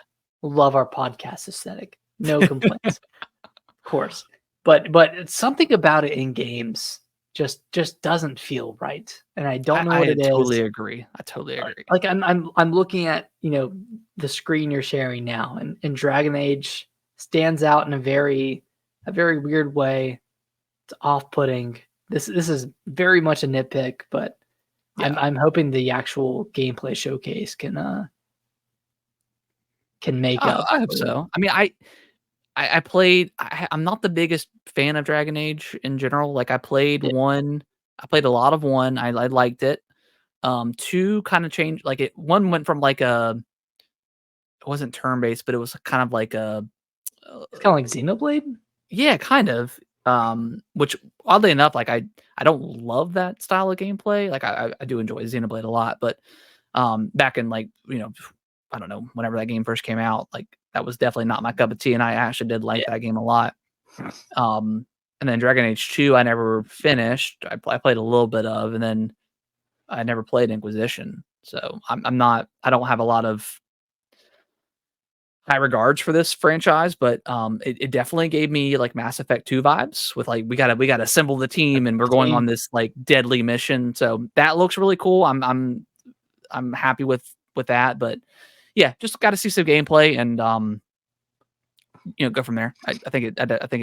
Love our podcast aesthetic. No complaints, of course. But something about it in games just doesn't feel right, and I don't know what it totally is. agree. I totally agree. Like I'm looking at the screen you're sharing now, and Dragon Age stands out in a very weird way. It's off-putting. This is very much a nitpick, but Yeah. I'm hoping the actual gameplay showcase can make up. I hope so. I mean, I played. I'm not the biggest fan of Dragon Age in general. Like I played Yeah. one. I played a lot of one. I liked it. Two kind of changed. Like one went from like it wasn't turn based, but it was kind of like It's kind of like Xenoblade. yeah, kind of. Which oddly enough, like I don't love that style of gameplay. Like I do enjoy Xenoblade a lot, but back in like I don't know, whenever that game first came out, like that was definitely not my cup of tea, and I actually did like that game a lot. And then Dragon Age 2, I never finished. I played a little bit of, and then I never played Inquisition. So I don't have a lot of high regards for this franchise, but it definitely gave me like Mass Effect 2 vibes with like we gotta assemble the team and we're going on this like deadly mission. So that looks really cool. I'm happy with that, but yeah, just got to see some gameplay and go from there. I think it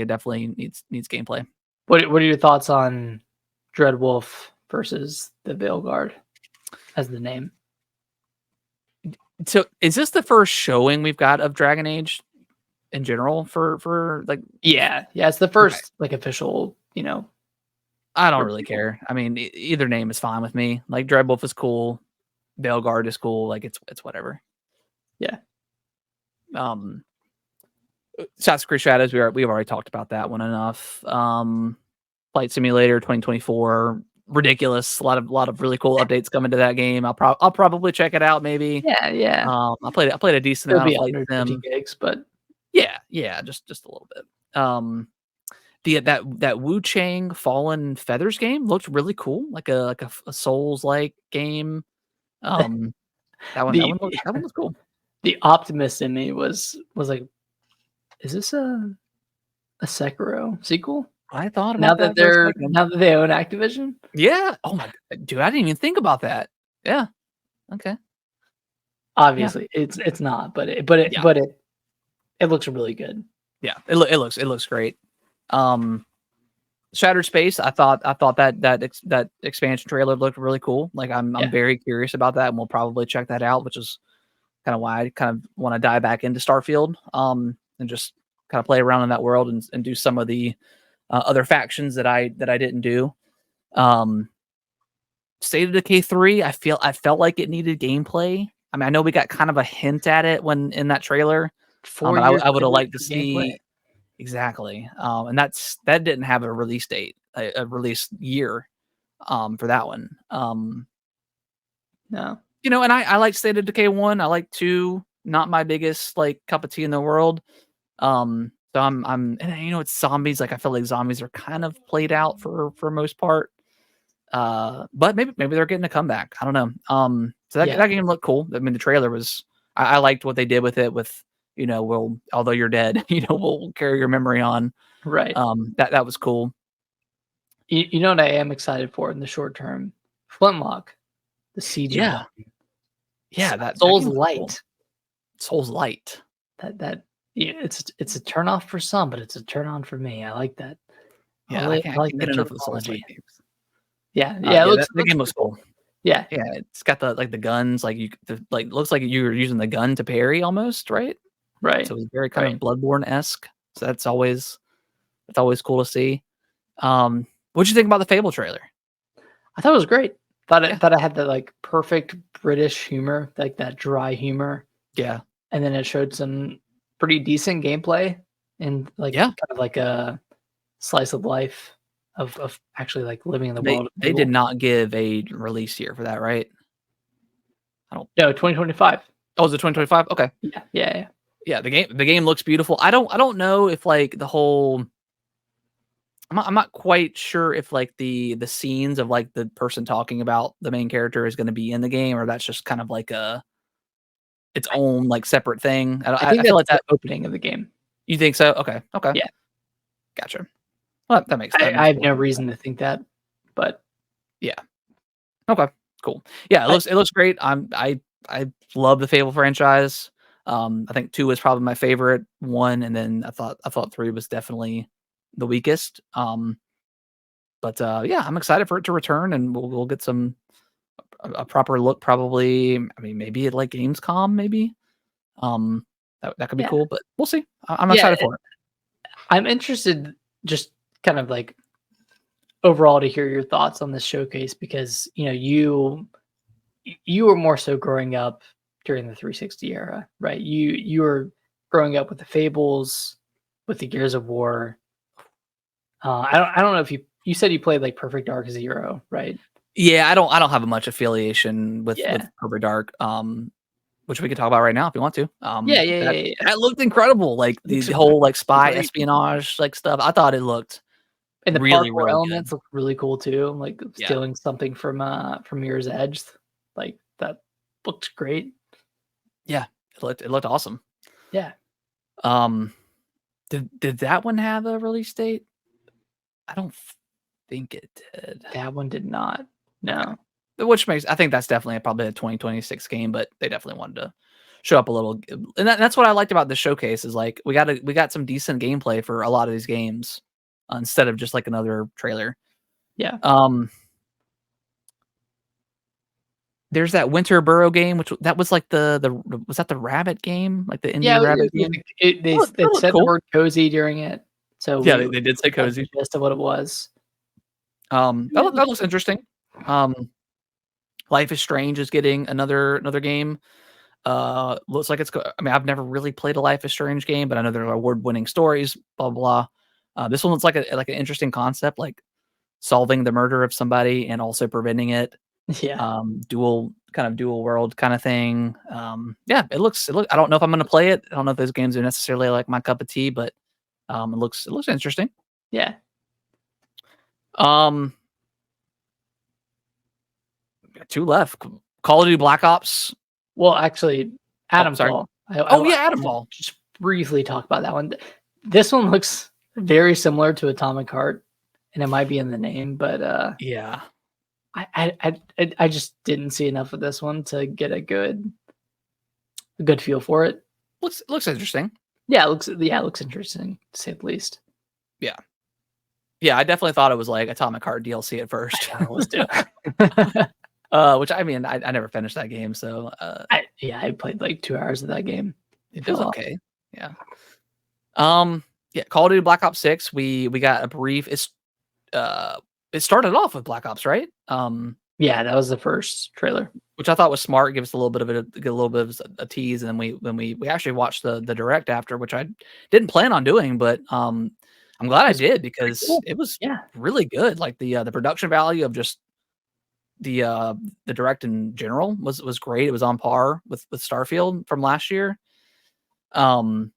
definitely needs gameplay. What are your thoughts on Dreadwolf versus the Veilguard as the name? So is this the first showing we've got of Dragon Age in general for like Yeah, it's the first like official, I don't really care. I mean, either name is fine with me. Like Dreadwolf is cool, Veilguard is cool, like it's whatever. Yeah. Assassin's Creed Shadows, we've already talked about that one enough. Flight Simulator 2024, ridiculous. A lot of really cool updates coming to that game. I'll probably check it out maybe. Yeah. I played a decent It'll amount be of Flight 150 Sim. gigs, but Yeah, just a little bit. That Wu Chang Fallen Feathers game looked really cool, like a Souls like game. That one was cool. The optimist in me was like, is this a Sekiro sequel? I thought Now about that for a second. now that they own Activision? Yeah. Oh my dude, I didn't even think about that. Yeah. Okay. Obviously, it's not, but it looks really good. Yeah. It looks great. Shattered Space, I thought that expansion trailer looked really cool. Like I'm very curious about that, and we'll probably check that out, which is kind of why I kind of want to dive back into Starfield, and just kind of play around in that world and do some of the other factions that I didn't do. State of Decay 3, I felt like it needed gameplay. I mean, I know we got kind of a hint at it when in that trailer. 4 But years I would have later liked to for gameplay. see exactly. And that didn't have a release date, a release year for that one. No. And I like State of Decay 1. I like 2. not my biggest like cup of tea in the world. So and it's zombies. Like I feel like zombies are kind of played out for most part. But maybe they're getting a comeback. I don't know. So that game looked cool. I mean, the trailer was. I liked what they did with it. With although you're dead, we'll carry your memory on. Right. That was cool. You know what I am excited for in the short term? Flintlock, the Siege of Yeah. Dawn. Yeah, that Souls game was Light. cool. Souls Light. It's a turn off for some, but it's a turn on for me. I like that. Yeah, I can't like get that enough of the Souls Light terminology. games. Yeah, Yeah, it looks that game was pretty cool. cool. Yeah, Yeah, it's got the guns, looks like you're using the gun to parry almost, right? right, So it's very kind of right. Bloodborne-esque. So that's always cool to see. What'd you think about the Fable trailer? I thought it was great. Thought Yeah. it had that like perfect British humor, like that dry humor, Yeah. and then it showed some pretty decent gameplay and like Yeah. kind of like a slice of life of actually like living in the world of They did Fable. not give a release year for that, right? I don't. No, 2025. Oh, is it 2025? Okay. Yeah. Yeah, the game looks beautiful. I don't know if like the whole I'm not quite sure if like the scenes of like the person talking about the main character is going to be in the game, or that's just kind of like its own like separate thing. I I think feel that's like the that. opening of the game. You think so? Okay. Okay. Yeah. Gotcha. Well, that makes I have total no sense. reason to think that, but Yeah. Okay. Cool. Yeah. I It looks great. I love the Fable franchise. I think 2 was probably my favorite one, and then I thought 3 was definitely the weakest. But yeah, I'm excited for it to return, and we'll get a proper look. Probably, I mean, maybe at like Gamescom, maybe. That could be yeah. cool, but we'll see. I'm Yeah, excited for it. I'm interested just kind of like overall to hear your thoughts on this showcase because, you were more so growing up during the 360 era, right? You were growing up with the Fables, with the Gears of War. I don't know if you said you played like Perfect Dark Zero, right? Yeah, I don't have much affiliation with Yeah. Perfect Dark. Which we could talk about right now if you want to. Yeah. That looked incredible. Like It the looks whole like really spy great. espionage like stuff. I thought it looked And the really, parkour really good. elements look really cool too, like Yeah. stealing something from Mirror's Edge. Like that looked great. Yeah. It looked awesome. Yeah. Um did that one have a release date? I don't think it did. That one did not. Okay. No. Which makes I think that's definitely probably a 2026 game, but they definitely wanted to show up a little, and that's what I liked about the showcase is like we got some decent gameplay for a lot of these games instead of just like another trailer. Yeah. There's that Winter Burrow game, which that was like the was that the rabbit game, like the Yeah, Indian rabbit game? they That looked said the cool. word cozy during it, so Yeah, we they did say got the cozy. gist of what it was. That, Yeah, it that looks looks interesting. Um, Life is Strange is getting another game. Looks like I mean, I've never really played a Life is Strange game, but I know there are award-winning stories, blah blah. This one looks like an interesting concept, like solving the murder of somebody and also preventing it. yeah. Dual world kind of thing. Yeah, it look I don't know if I'm gonna play it. I don't know if those games are necessarily like my cup of tea, but it looks interesting. Yeah. Um, got 2 left. Call of Duty Black Ops. Well, actually, Oh, Adam sorry. Fall. I Oh yeah, wanna Adamfall. just briefly talk about that one. This one looks very similar to Atomic Heart, and it might be in the name, but Yeah. I just didn't see enough of this one to get a good feel for it. Looks interesting. Yeah, it looks interesting to say the least. Yeah. Yeah, I definitely thought it was like Atomic Heart DLC at first. Let's do it. Which I mean, I never finished that game, so I played like 2 hours of that game. it was okay. Yeah. Yeah, Call of Duty Black Ops 6, we got a brief it started off with Black Ops, right? Yeah, that was the first trailer. Which I thought was smart, give us a little bit of a tease, and then we actually watched the direct after, which I didn't plan on doing, but I'm glad I did because cool. it was Yeah. really good. Like the production value of just the direct in general was great. It was on par with Starfield from last year. And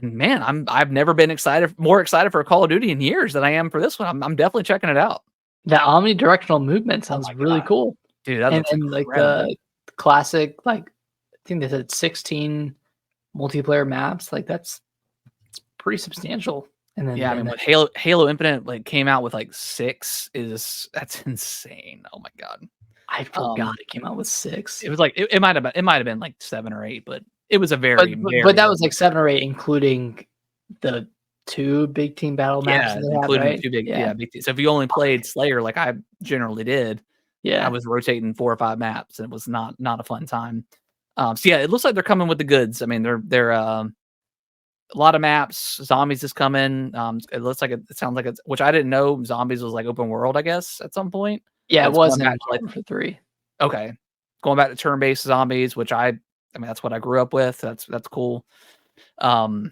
man, I've never been more excited for a Call of Duty in years than I am for this one. I'm definitely checking it out. That omnidirectional movement Oh sounds my really god, cool. dude, that looks And like incredible. the classic, like I think they said 16 multiplayer maps. Like it's pretty substantial. And then Yeah, I mean, when Halo Infinite like came out with like 6 that's insane. Oh my god. I forgot it came out with 6. It was like it might have been like 7 or 8, but it was a But very, but very that early. was like 7 or 8, including the 2 big team battle maps Yeah, that they had, including the right? 2 big Yeah. big so if you only played Slayer like I generally did, I Yeah. was rotating 4 or 5 maps, and it was not a fun time. So yeah, it looks like they're coming with the goods. I mean, they're a lot of maps. Zombies is coming. It looks like it sounds like it's, which I didn't know Zombies was like open world, I guess, at some point. Yeah, But it it's was going in back to like, Modern Warfare 3. okay, going back to turn-based zombies, which I mean that's what I grew up with. That's cool. Um,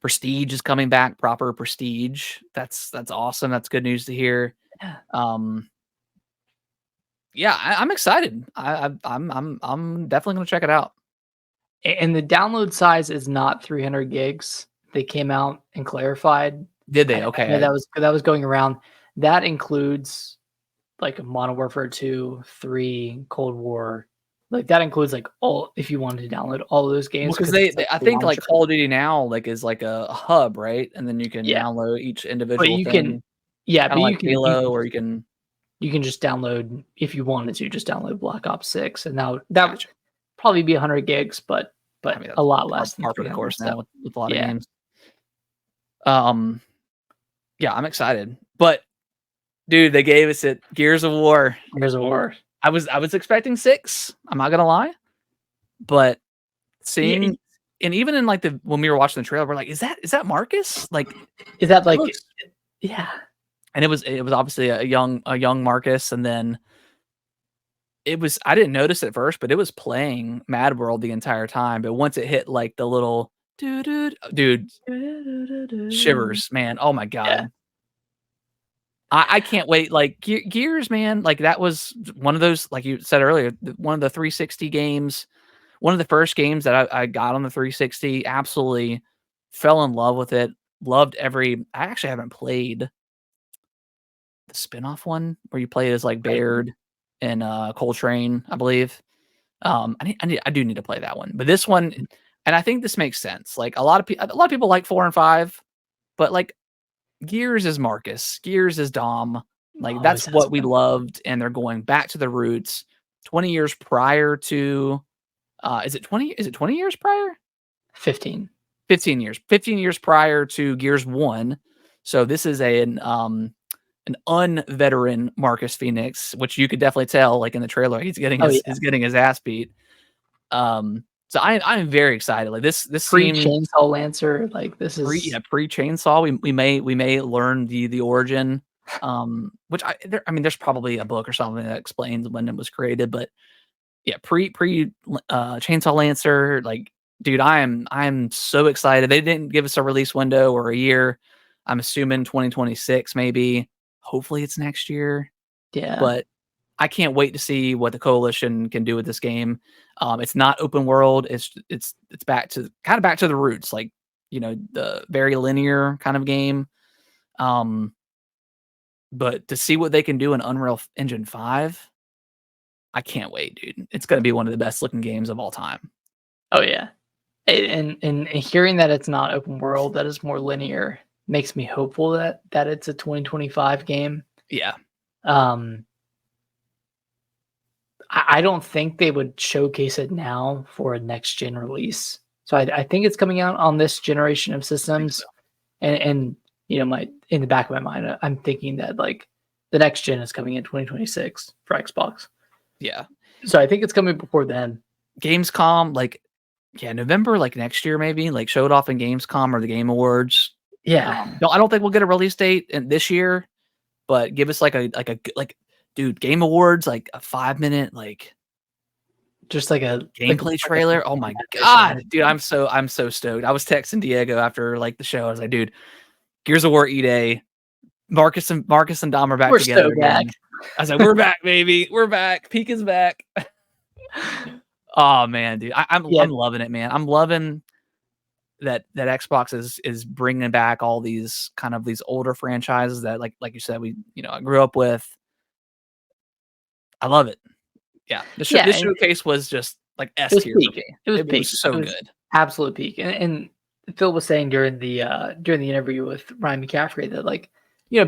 Prestige is coming back, proper Prestige. That's awesome. That's good news to hear. Yeah. Um, yeah, I'm excited. I'm definitely gonna check it out. And the download size is not 300 gigs. They came out and clarified. Did they? I know Okay. that was going around. That includes like Modern Warfare 2, 3, Cold War. Like that includes like all if you wanted to download all of those Well, games because because it's like I the think like launcher. Call of Duty now like is like a hub, right? And then you can Yeah. download each But individual you can thing, yeah, kind but of like Halo, or you can just download if you wanted to just download Black Ops 6 and now that would gotcha. probably be 100 gigs, but I mean a that's lot par, less than par for the 300. course So now with a lot of yeah. games. Um, yeah, I'm excited. But dude, they gave us it. Gears of War. Here's a war. I was expecting 6. I'm not gonna lie, but Yeah, seeing and even in like the when we were watching the trailer, we're like, is that Marcus? Like is that it like looks. yeah. And it was obviously a young Marcus, and then it was I didn't notice at first, but it was playing Mad World the entire time. But once it hit like the little dude, shivers, man. Oh my Yeah. god. I can't wait. Like Gears, man, like that was one of those, like you said earlier, one of the 360 games, one of the first games that I got on the 360. Absolutely fell in love with it. Loved every. I actually haven't played the spinoff one where you play as like Right. Baird and Coltrane, I believe. I do need to play that one, but this one, and I think this makes sense. Like a lot of people like 4 and 5, but like Gears is Marcus, Gears is Dom. Like that's Always has what we been. loved, and they're going back to the roots. 20 years prior to, is it 20? Is it 20 years prior? 15. 15 years. 15 years prior to Gears 1. So this is an unveteran Marcus Phoenix, which you could definitely tell, like in the trailer, Oh yeah. he's getting his ass beat. So I'm very excited. Like this Free seemed chainsaw lancer. Like this is pre chainsaw. We may learn the origin. Which I mean, there's probably a book or something that explains when it was created, but yeah, pre chainsaw lancer. Like, dude, I'm so excited. They didn't give us a release window or a year. I'm assuming 2026 maybe. Hopefully it's next year, yeah. but I can't wait to see what the coalition can do with this game. It's not open world. It's back to kind of back to the roots, like the very linear kind of game. Um, but to see what they can do in Unreal Engine 5, I can't wait, dude. It's gonna be one of the best looking games of all time. Oh yeah. And hearing that it's not open world, that is more linear, makes me hopeful that it's a 2025 game. Yeah, Um, I don't think they would showcase it now for a next gen release. So I think it's coming out on this generation of I think so. systems. And my in the back of my mind, I'm thinking that like the next gen is coming in 2026 for Xbox. Yeah, So I think it's coming before then. Gamescom, like yeah, November, like next year maybe, like show it off in Gamescom or the Game Awards. Yeah. I don't think we'll get a release date in this year, but give us like dude, Game Awards, like a 5-minute like Just like a gameplay a trailer. Oh my edition. god, dude, I'm so stoked. I was texting Diego after like the show. I was like, dude, Gears of War E-Day, Marcus and Dom are back We're so together back. again. I was like, we're back, baby. We're back. Peak is back. Oh man, dude, I'm Yeah, loving it, man. I'm loving that Xbox is bringing back all these kind of these older franchises that like you said I grew up with. I love it. Yeah, yeah, this and showcase was just like it S was tier for peak. me. It was It was peak. It so was good. absolute peak. And Phil was saying during the interview with Ryan McCaffrey that like,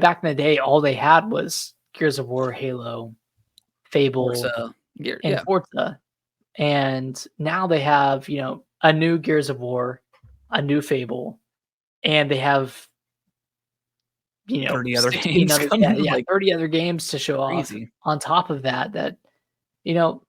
back in the day, all they had was Gears of War, Halo, Fable, Forza, and yeah, Forza. And now they have, a new Gears of War, a new Fable, and they have, 30 other 16 games other yeah, coming, yeah, like 30 other games to show off crazy. on top of that, you know,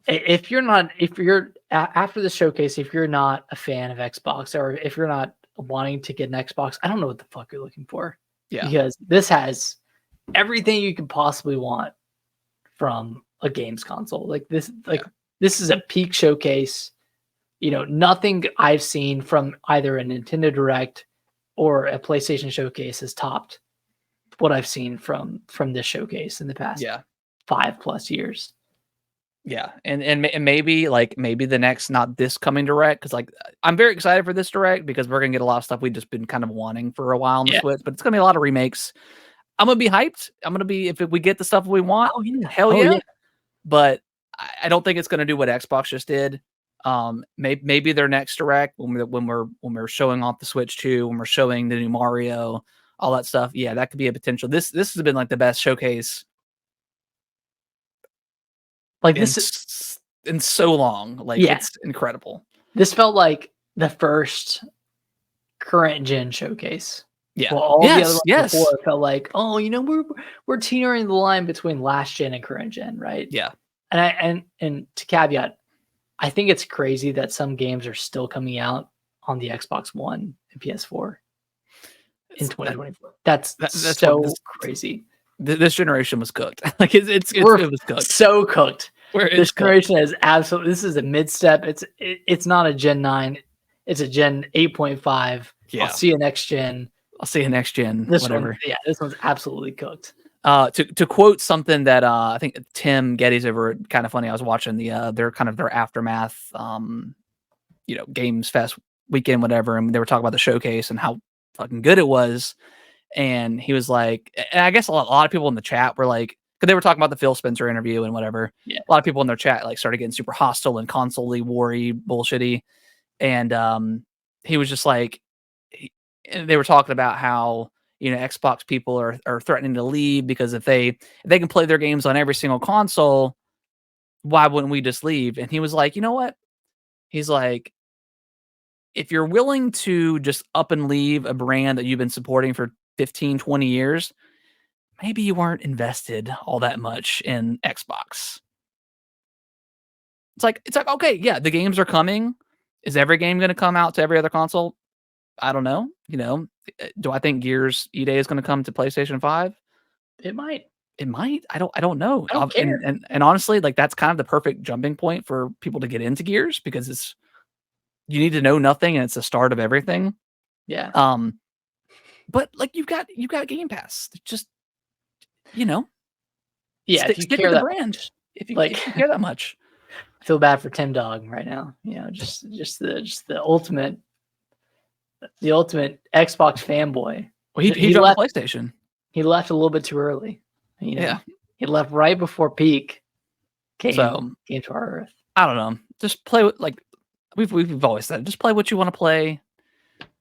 if you're after the showcase, if you're not a fan of Xbox or if you're not wanting to get an Xbox, I don't know what the fuck you're looking for Yeah, because this has everything you could possibly want from a games console. yeah, This is a peak showcase. Nothing I've seen from either a Nintendo Direct or a PlayStation showcase has topped what I've seen from this showcase in the past yeah. 5+ years. Yeah, and maybe the next not this coming direct because I'm very excited for this direct because we're gonna get a lot of stuff we've just been kind of wanting for a while on the Yeah. Switch, but it's gonna be a lot of remakes. I'm gonna be hyped. I'm gonna be if we get the stuff we want, Oh yeah. hell Oh yeah. yeah. But I don't think it's gonna do what Xbox just did. Maybe their next direct when we're showing off the Switch 2, when we're showing the new Mario, all that stuff. Yeah, that could be a potential. This has been like the best showcase Like in this in so long. Like yeah. it's incredible. This felt like the first current gen showcase. Yeah. Well, all the other Yes, ones yes. before felt like, oh, we're teetering the line between last gen and current gen, right? Yeah. And to caveat, I think it's crazy that some games are still coming out on the Xbox One and PS4 in It's that 2024. That's that's what so crazy. this generation was cooked. Like We're it was cooked. so cooked. Where This it's cooked. generation is absolutely. This is a mid step. It's not a Gen 9. It's a Gen 8.5. I'll Yeah. see you next gen. I'll see you next gen, This one, whatever. yeah, this one's absolutely cooked. To quote something that I think Tim Geddes over at Kind of Funny, I was watching their aftermath Games Fest weekend, whatever, and they were talking about the showcase and how fucking good it was. And he was like, and I guess a lot of people in the chat were like, because they were talking about the Phil Spencer interview and whatever. Yeah. A lot of people in their chat like started getting super hostile and console-y, war-y, bullshitty. And he was just like, and they were talking about how Xbox people are threatening to leave because if they can play their games on every single console, why wouldn't we just leave? And he was like, you know what? He's like, if you're willing to just up and leave a brand that you've been supporting for 15, 20 years, maybe you weren't invested all that much in Xbox. It's like okay, yeah, the games are coming. Is every game going to come out to every other console? I don't know. Do I think Gears E-Day is going to come to PlayStation 5? It might. It might. I don't know. I don't And, care. and and honestly, like that's kind of the perfect jumping point for people to get into Gears because you need to know nothing and it's the start of everything. Yeah. Um, but like you've got Game Pass. Just you know, Yeah, if you stick with care the that brand much. if Like you care that much. I feel bad for Tim Dog right now. Just the ultimate Xbox fanboy. Well, he He jumped to left PlayStation. he left a little bit too early. Yeah. He left right before peak So came to our earth. I don't know. Just play with like we've always said. Just play what you want to play,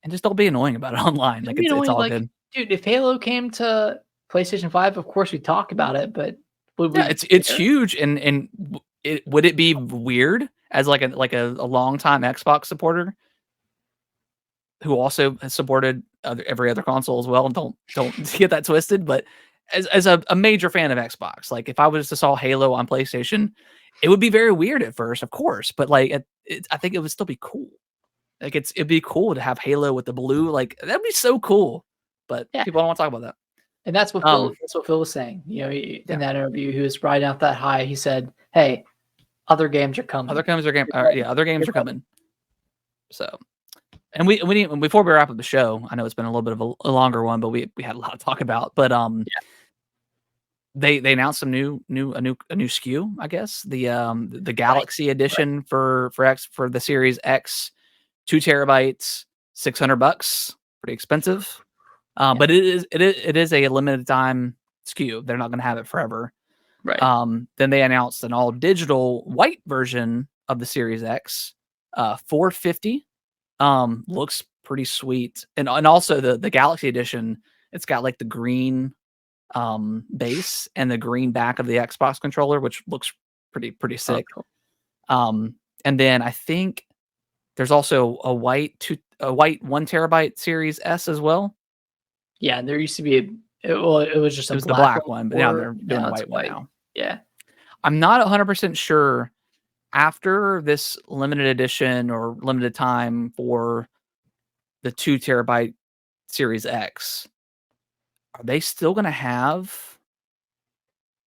and just don't be annoying about it online. Like it's all Like, good. dude, if Halo came to PlayStation 5, of course we'd talk about it, but would Yeah, we it's care? huge, and would it be weird as like a long time Xbox supporter who also has supported every other console as well? And don't get that twisted, but as a major fan of Xbox, like if I was to saw Halo on PlayStation, it would be very weird at first, of course, but like I think it would still be cool. Like it'd be cool to have Halo with the blue, like that'd be so cool. But Yeah. people don't want to talk about that. And that's what Phil was saying. Yeah. In that interview, he was riding out that high. He said, "Hey, other games are Other coming." games are other games You're are right. coming. So, and we didn't, before we wrap up the show, I know it's been a little bit of a longer one, but we had a lot to talk about. But they announced some new SKU, I guess. The Galaxy edition for the Series X, 2 terabytes, $600, pretty expensive. But it is a limited time SKU. They're not going to have it forever. Right. Then they announced an all digital white version of the Series X, 450. Looks pretty sweet. And also the Galaxy edition, it's got like the green base and the green back of the Xbox controller, which looks pretty sick. Oh, cool. And then I think there's also a white 1 terabyte Series S as well. Yeah, there used to be it was just it was the black one, but now they're doing the white one now. Yeah. I'm not 100% sure after this limited edition or limited time for the 2 terabyte Series X, are they still going to have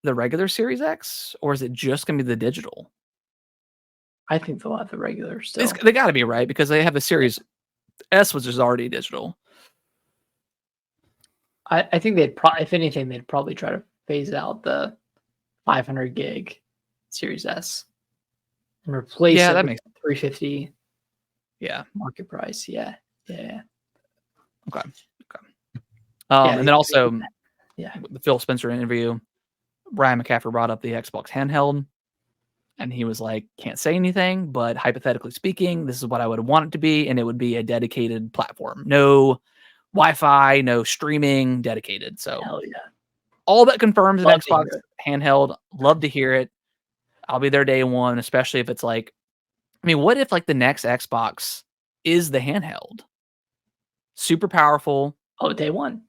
the regular Series X, or is it just going to be the digital? I think they'll have the regular still. They got to be, right? Because they have the Series S, which is already digital. I think if anything, they'd probably try to phase out the 500 gig Series S and replace it with 350. Yeah, market price. Yeah. Okay. And then also, the Phil Spencer interview, Ryan McCaffrey brought up the Xbox handheld, and he was like, "Can't say anything, but hypothetically speaking, this is what I would want it to be, and it would be a dedicated platform, no Wi-Fi, no streaming, dedicated." So, hell yeah, all that confirms an Xbox handheld. Love to hear it. I'll be there day one, especially if it's like, I mean, what if like the next Xbox is the handheld? Super powerful. Oh, day one.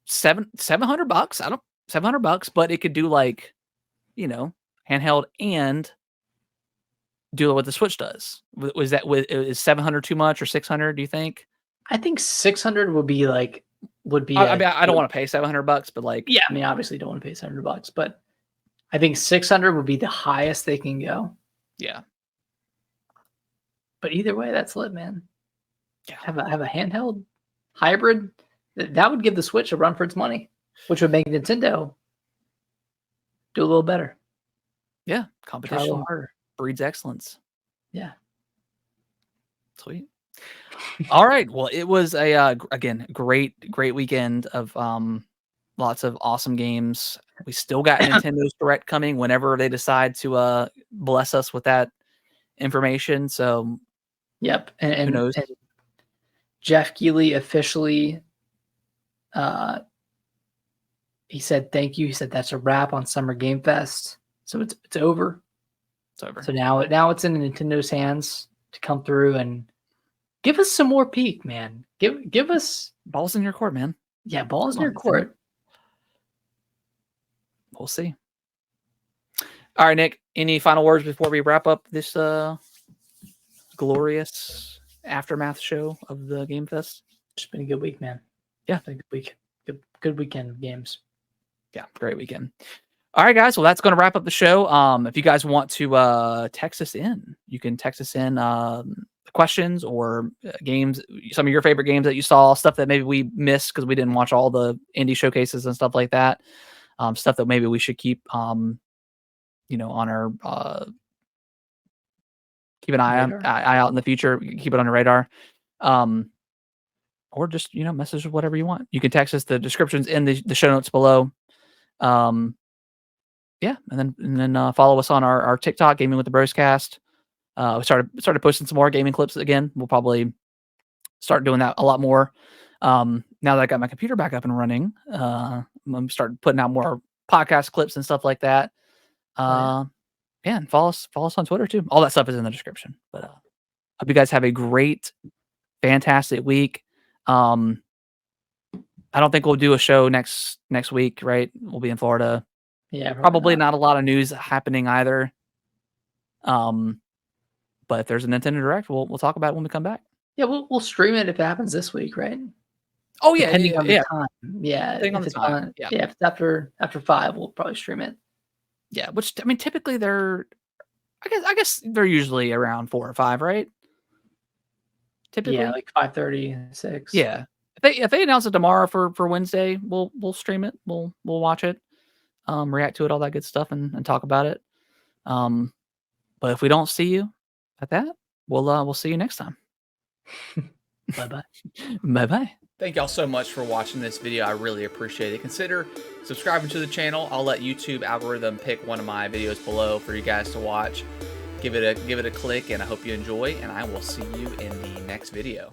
$700. $700, but it could do like, handheld and do what the Switch does. Is 700 too much or 600? Do you think? I think 600 would be. I don't want to pay $700, but like, yeah, I mean, obviously don't want to pay $700, but I think 600 would be the highest they can go. Yeah. But either way, that's lit, man. Yeah. Have a handheld hybrid that would give the Switch a run for its money, which would make Nintendo do a little better. Yeah, competition breeds excellence. Yeah. Sweet. All right. Well, it was a again great weekend of lots of awesome games. We still got Nintendo's Direct coming whenever they decide to bless us with that information. So, yep. Who knows? And Jeff Keighley officially, he said thank you. He said that's a wrap on Summer Game Fest. So it's over. It's over. So now it's in Nintendo's hands to come through and give us some more peak, man. Give us balls in your court, man. Yeah, balls in your court. We'll see. All right, Nick. Any final words before we wrap up this glorious aftermath show of the Game Fest? It's been a good week, man. Yeah, it's been a good week. Good weekend of games. Yeah, great weekend. All right, guys. Well, that's going to wrap up the show. If you guys want to text us in, you can text us in questions or games, some of your favorite games that you saw, stuff that maybe we missed because we didn't watch all the indie showcases and stuff like that. Stuff that maybe we should keep, on our keep an eye out in the future. Keep it on the radar. Or just, message whatever you want. You can text us. The descriptions in the show notes below. Yeah, and then follow us on our TikTok, Gaming with the Broscast. We started posting some more gaming clips again. We'll probably start doing that a lot more. Now that I got my computer back up and running, I'm starting putting out more podcast clips and stuff like that. Yeah, and follow us on Twitter too. All that stuff is in the description. But hope you guys have a great, fantastic week. I don't think we'll do a show next week, right? We'll be in Florida. Yeah, probably not a lot of news happening either. But if there's a Nintendo Direct, we'll talk about it when we come back. Yeah, we'll stream it if it happens this week, right? Oh yeah, depending on the time. Yeah, depending on the time. If it's after 5, we'll probably stream it. Yeah, which I mean, typically they're, I guess they're usually around 4 or 5, right? Typically, yeah, like 5:30, 6. Yeah, if they announce it tomorrow for Wednesday, we'll stream it. We'll watch it. react to it, all that good stuff, and talk about it. But if we don't see you at that, we'll see you next time. Bye-bye. Bye-bye. Thank y'all so much for watching this video. I really appreciate it. Consider subscribing to the channel. I'll let YouTube algorithm pick one of my videos below for you guys to watch. Give it a click, and I hope you enjoy, and I will see you in the next video.